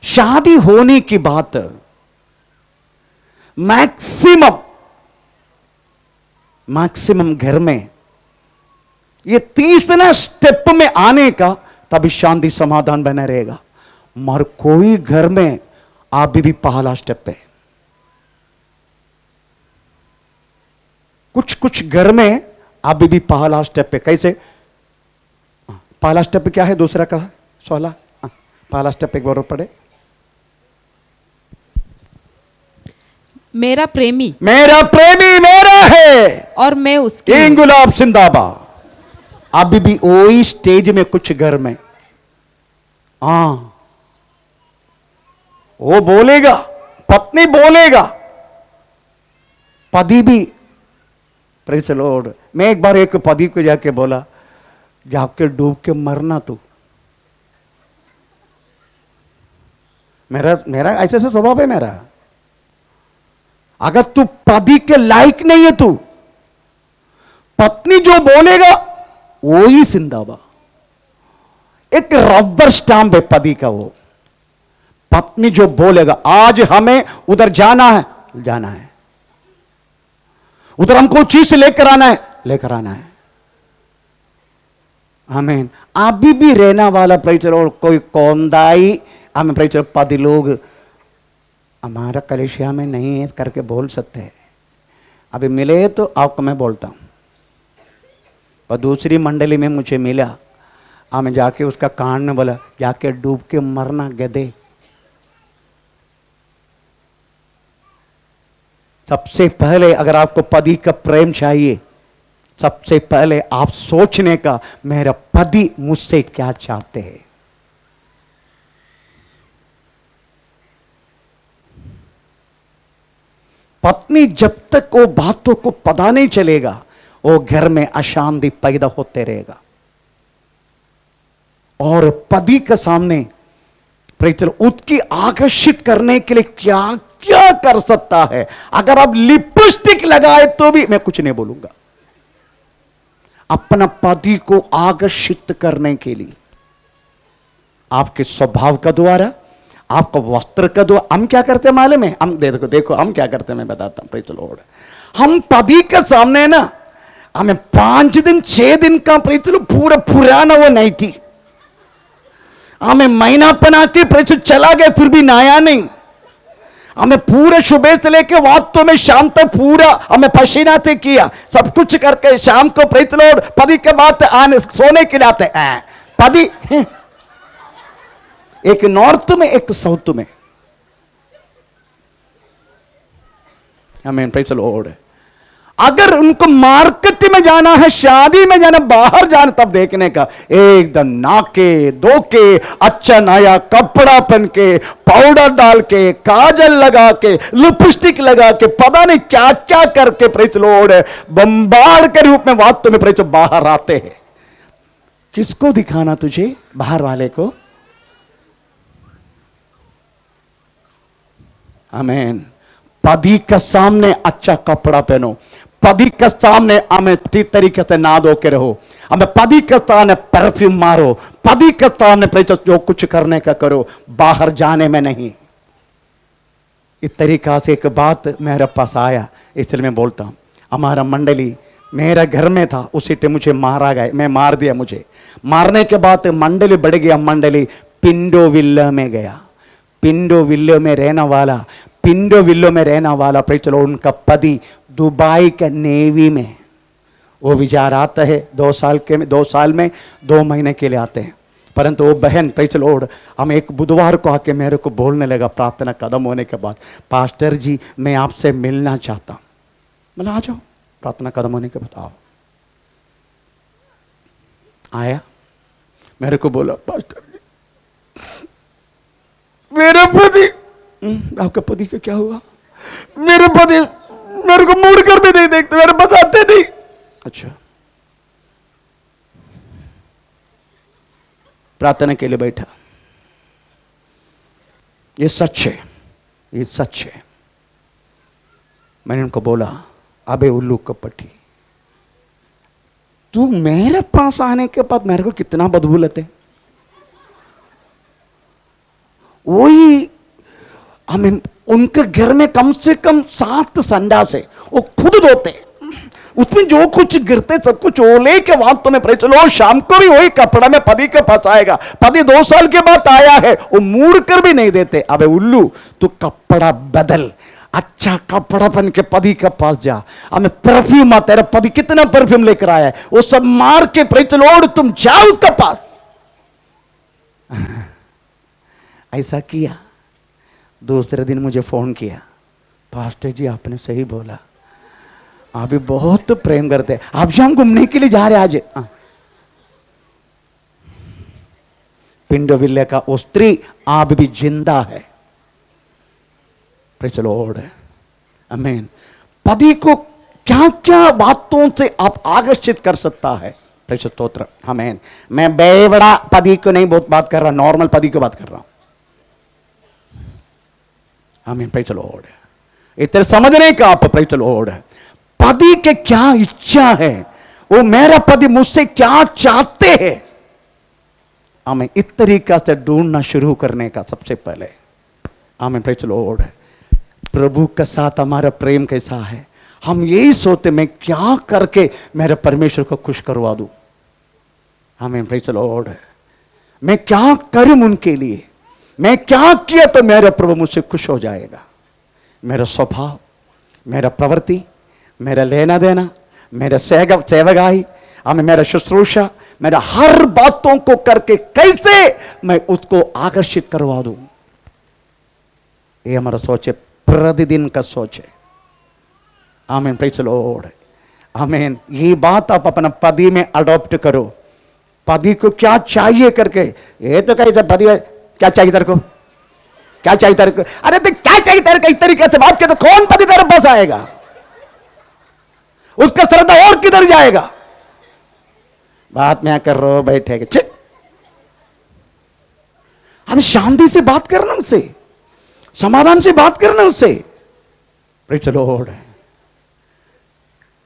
[SPEAKER 1] शादी होने की बात मैक्सिमम घर में ये 3रा स्टेप में आने का तभी शांति समाधान बना रहेगा मगर कोई घर में अभी भी पहला स्टेप है कुछ घर में अभी भी पहला स्टेप है कैसे पहला स्टेप क्या है दूसरा का 16 पहला स्टेप एक बार पढ़े
[SPEAKER 2] मेरा प्रेमी
[SPEAKER 1] मेरा है
[SPEAKER 2] और मैं उसकी
[SPEAKER 1] गुलाब जिंदाबा अभी भी वही स्टेज में कुछ घर में वो बोलेगा पत्नी बोलेगा पति भी प्रेज़ द लॉर्ड मैं एक बार एक पति को जाके बोला जाके डूब के मरना तू मेरा ऐसे स्वभाव है मेरा अगर तू पति के लायक नहीं है तू पत्नी जो बोलेगा वो ही जिंदाबाद। एक रबर स्टाम्प है पति का वो। पत्नी जो बोलेगा, आज हमें उधर जाना है, जाना है, उधर हमको चीज से लेकर आना है, लेकर आना है। आमीन। अभी भी रहना वाला प्रेचर और कोई कौंदाई हमें प्रेचर 10 लोग हमारा कलेशिया में नहीं है करके बोल सकते हैं। अभी मिले तो आपको मैं बोलता हूं, और दूसरी मंडली में मुझे मिला, मैं जाके उसका कान में बोला, जाके डूब के मरना गधे। सबसे पहले अगर आपको पति का प्रेम चाहिए, सबसे पहले आप सोचने का, मेरा पति मुझसे क्या चाहते हैं। पत्नी जब तक वो बातों को पता नहीं चलेगा, वो घर में अशांति पैदा होते रहेगा। और पति के सामने उसकी आकर्षित करने के लिए क्या क्या कर सकता है। अगर आप लिपस्टिक लगाए तो भी मैं कुछ नहीं बोलूंगा। अपना पति को आकर्षित करने के लिए आपके स्वभाव का द्वारा, आपका वस्त्र का द्वारा, हम क्या करते हैं मालूम है? हम देखो हम क्या करते हैं, मैं बताता हूं। Praise the Lord. हम पति के सामने ना, हमें 5 दिन 6 दिन का पूरा पुराना वो नाइटी हमें महीना पहना के प्रेचर चला गया, फिर भी नया नहीं। हमें पूरे सुबह से लेके वास्तव में शाम तक पूरा हमें पसीना से किया, सब कुछ करके शाम को प्रेचर पति के बाद आने सोने के लिए आते पति। एक नॉर्थ में एक साउथ में। आमीन। Praise the Lord. अगर उनको मार्केट में जाना है, शादी में जाना, बाहर जाना, तब देखने का एकदम नाके धोके, अच्छा नया कपड़ा पहन के, पाउडर डाल के, काजल लगा के, लिपस्टिक लगा के, पता नहीं क्या क्या करके प्रेज़ द लॉर्ड बम्बार्ड के रूप में वास्तव में प्रेज़ बाहर आते हैं। किसको दिखाना तुझे? बाहर वाले को। आमीन। पति के सामने अच्छा कपड़ा पहनो, पति के सामने हमें ठीक तरीके से ना धो के रहो, हमें पति के सामने परफ्यूम मारो, पति के सामने जो कुछ करने का करो, बाहर जाने में नहीं। इस तरीका से एक बात मेरे पास आया, इसलिए मैं बोलता हूं। हमारा मंडली मेरा घर में था, उसी टाइम मुझे मारा गया, मैं मार दिया। मुझे मारने के बाद मंडली बढ़ गया। मंडली पिंडो विल्ला में गया। पिंडो विल्लो में रहना वाला, पिंडो विल्लो में रहना वाला चलो, उनका पति दुबई के नेवी में वो विचार आता है। 2 साल में 2 महीने के लिए आते हैं। परंतु वो बहन चलो, हम एक बुधवार को आके मेरे को बोलने लगा प्रार्थना खत्म होने के बाद, पास्टर जी मैं आपसे मिलना चाहता हूं। बोला आ जाओ, प्रार्थना खत्म होने के बाद आओ। आया, मेरे को बोला पास्टर जी मेरा पति। आपका पति का क्या हुआ? मेरे पति मेरे को मुड़ कर भी नहीं देखते, मेरे बताते नहीं। अच्छा, प्रार्थना के लिए बैठा। ये सच है, ये सच है। मैंने उनको बोला, अबे उल्लू कपटी, तू मेरे पास आने के बाद मेरे को कितना बदबू लेते। वही हमें उनके घर में कम से कम 7 संडास है, वो खुद धोते, उसमें जो कुछ गिरते सब कुछ ओले के बाद तुम्हें पता चलो। शाम को भी वही कपड़ा में पति के पास आएगा। पति 2 साल के बाद आया है, वो मुड़ कर भी नहीं देते। अबे उल्लू, तू कपड़ा बदल, अच्छा कपड़ा पहन के पति के पास जा। हमें परफ्यूम आता है, पति कितना परफ्यूम लेकर आया है, वो सब मार के चलो तुम जाओ उसके पास। ऐसा किया। दूसरे दिन मुझे फोन किया, पास्टर जी आपने सही बोला, आप भी बहुत प्रेम करते हैं, आप जो हम घूमने के लिए जा रहे आज। पिंडो विल्ले का वो स्त्री आप भी जिंदा है। Praise the Lord. आमीन। पति को क्या क्या बातों से आप आकर्षित कर सकता है। प्रेज़ स्तोत्र। आमीन। मैं बेवड़ा पति को नहीं बहुत बात कर रहा, नॉर्मल पति को बात कर रहा हूं। आमीन। Praise the Lord. इतने समझने का आप प्रेज़ द लॉर्ड। पति के क्या इच्छा है, वो मेरा पति मुझसे क्या चाहते हैं, हमें इस तरीका से ढूंढना शुरू करने का सबसे पहले। आमीन, प्रेज़ द लॉर्ड। प्रभु के साथ हमारा प्रेम कैसा है, हम यही सोचते मैं क्या करके मेरे परमेश्वर को खुश करवा दूं। आमीन, प्रेज़ द लॉर्ड। मैं क्या करूं उनके लिए, मैं क्या किया तो मेरा प्रभु मुझसे खुश हो जाएगा। मेरा स्वभाव, मेरा प्रवृत्ति, मेरा लेना देना, मेरा सेवगाई, हमें मेरा शुश्रूषा, मेरा हर बातों को करके कैसे मैं उसको आकर्षित करवा दूं, ये हमारा सोच है, प्रतिदिन का सोच है। आमीन, प्रेज़ द लॉर्ड। आमीन। ये बात आप अपना पति में अडॉप्ट करो। पति को क्या चाहिए करके, ये तो कहीं पति क्या चाहिए तेरे को, क्या चाहिए तेरे को, अरे तो क्या चाहिए तेरे को, इस तरीके से बात करते कौन पति तेरे पास आएगा, उसका श्रद्धा और किधर जाएगा। बात में कर रो बैठेगा, चिक। अरे शांति से बात करना उससे, समाधान से बात करना उससे। Praise the Lord.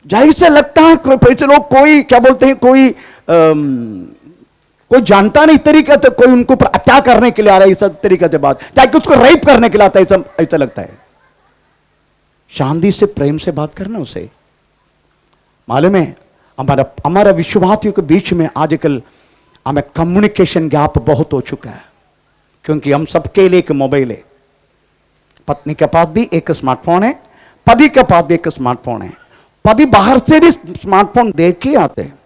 [SPEAKER 1] जाहिर से लगता है प्रेज़ द लॉर्ड, कोई क्या बोलते हैं, कोई जानता नहीं तरीका, तो कोई उनको पर अटैक करने के लिए आ रहा है इस तरीके से बात, चाहे कि उसको रेप करने के लिए आता है, ऐसा लगता है। शांति से प्रेम से बात करना उसे। मालूम है हमारा विश्वासियों के बीच में आजकल हमें कम्युनिकेशन गैप बहुत हो चुका है, क्योंकि हम सबके लिए एक मोबाइल है। पत्नी के पास भी एक स्मार्टफोन है, पति के पास भी एक स्मार्टफोन है। पति बाहर से भी स्मार्टफोन देख के आते हैं,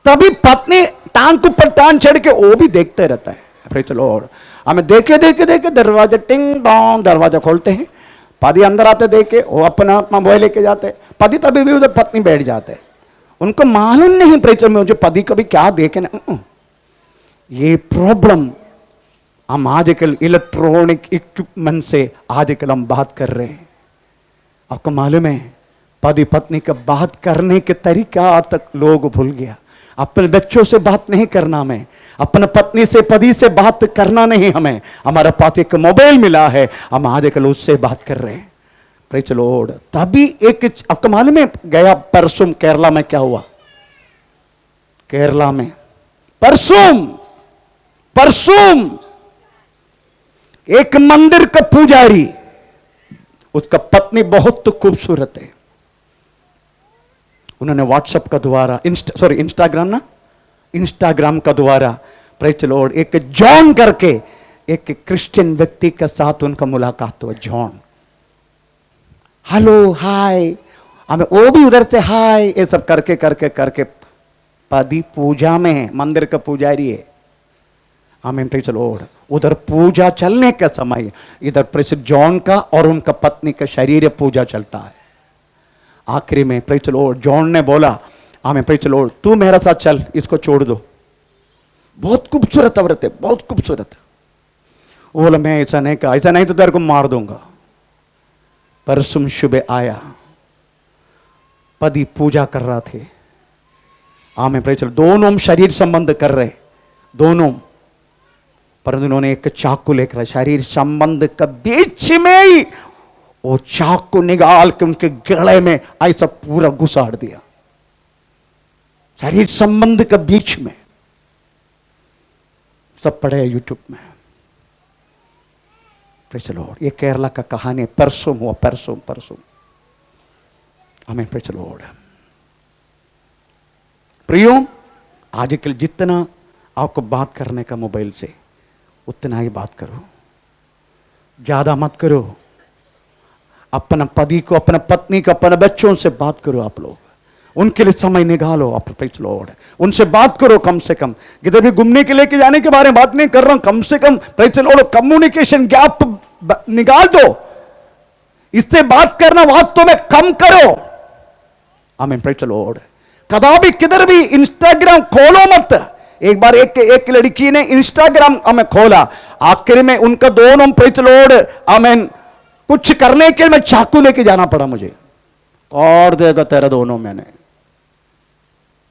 [SPEAKER 1] तभी पत्नी टांग के ऊपर टांग चढ़ के वो भी देखते रहता है। Praise the Lord. हमें देखे देखे देखे दरवाजा टिंग डॉन्ग, दरवाजा खोलते हैं, पति अंदर आते देखे वो अपना मोबाइल लेके जाते, पति तभी भी उधर पत्नी बैठ जाते। उनको मालूम नहीं प्रेज़ में मुझे पति कभी क्या देखे ना। ये प्रॉब्लम हम आजकल इलेक्ट्रॉनिक इक्विपमेंट से आजकल हम बात कर रहे हैं। आपको मालूम है पति पत्नी का बात करने के तरीका तक लोग भूल गया। अपने बच्चों से बात नहीं करना, हमें अपने पत्नी से पति से बात करना नहीं, हमें हमारा पास एक मोबाइल मिला है, हम आजकल उससे बात कर रहे हैं। Praise the Lord. तभी एक आपको मालूम है गया परसों केरला में क्या हुआ, केरला में परसों एक मंदिर का पुजारी, उसका पत्नी बहुत खूबसूरत है, उन्होंने व्हाट्सएप का द्वारा इंस्टाग्राम का द्वारा प्रेज़ द लॉर्ड एक जॉन करके एक क्रिश्चियन व्यक्ति के साथ उनका मुलाकात हुआ। जॉन, हेलो हाय, हमें वो भी उधर से हाय, ये सब करके करके करके पति पूजा में है, मंदिर का पुजारी है। आमीन, प्रेज़ द लॉर्ड। उधर पूजा चलने का समय इधर प्रेज़ जॉन का और उनका पत्नी का शरीर पूजा चलता है। आखिरी में प्रेज़ द लॉर्ड जॉन ने बोला, आमीन, प्रेज़ द लॉर्ड, तू मेरे साथ चल, इसको छोड़ दो, बहुत खूबसूरत औरत है, बहुत खूबसूरत। वो बोला मैं ऐसा नहीं कहा, ऐसा नहीं तो तेरे को मार दूंगा। परसों सुबह आया, पति पूजा कर रहा थे, आमीन, प्रेज़ द लॉर्ड, दोनों शरीर संबंध कर रहे दोनों, परंतु उन्होंने एक चाकू लेकर शरीर संबंध के बीच में ही वो चाकू निकाल के उनके गले में ऐसा पूरा घुसाड़ दिया, शरीर संबंध के बीच में। सब पढ़े यूट्यूब में। Praise the Lord. ये केरला का कहानी परसों हुआ, परसों। आमीन, प्रेज़ द लॉर्ड। प्रियो, आजकल जितना आपको बात करने का मोबाइल से, उतना ही बात करो, ज्यादा मत करो। अपना पति को, अपना पत्नी को, अपने बच्चों से बात करो। आप लोग उनके लिए समय निकालो। आप प्रेज़ द लॉर्ड उनसे बात करो, कम से कम। किधर भी घूमने के लेके जाने के बारे में बात नहीं कर रहा हूं, कम से कम praise the Lord communication gap निकाल दो, इससे बात करना वास्तव में कम करो। आमीन, प्रेज़ द लॉर्ड। कदापि किधर भी इंस्टाग्राम खोलो मत। एक बार एक लड़की ने इंस्टाग्राम हमें खोला, आखिर में उनका दोनों प्रेज़ द लॉर्ड आमीन कुछ करने के लिए मैं चाकू लेके जाना पड़ा मुझे, और देगा तेरा दोनों। मैंने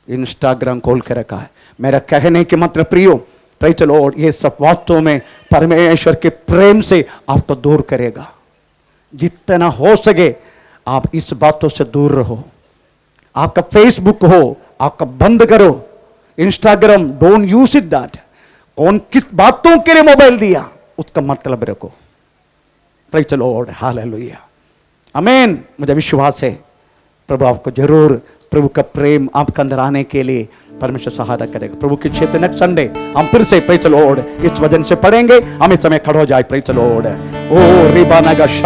[SPEAKER 1] इंस्टाग्राम खोल के रखा है। मेरा कहने के मतलब प्रियो, प्रेज़ द लॉर्ड, ये सब वास्तव में परमेश्वर के प्रेम से आपको दूर करेगा। जितना हो सके आप इस बातों से दूर रहो। आपका फेसबुक हो, आपका बंद करो। Instagram, don't use it that. कौन किस बातों के लिए मोबाइल दिया, उसका मतलब रखो। प्रेज़ द लॉर्ड, हालेलुया, आमीन। मुझे विश्वास है प्रभु आपको जरूर, प्रभु का प्रेम आपके अंदर आने के लिए परमेश्वर सहायता करेगा। प्रभु की क्षेत्र नेक्स्ट संडे हम फिर से प्रेज़ द लॉर्ड इस वचन से पढ़ेंगे। हम इस समय खड़े हो जाए। Praise the Lord. ओ रिबाना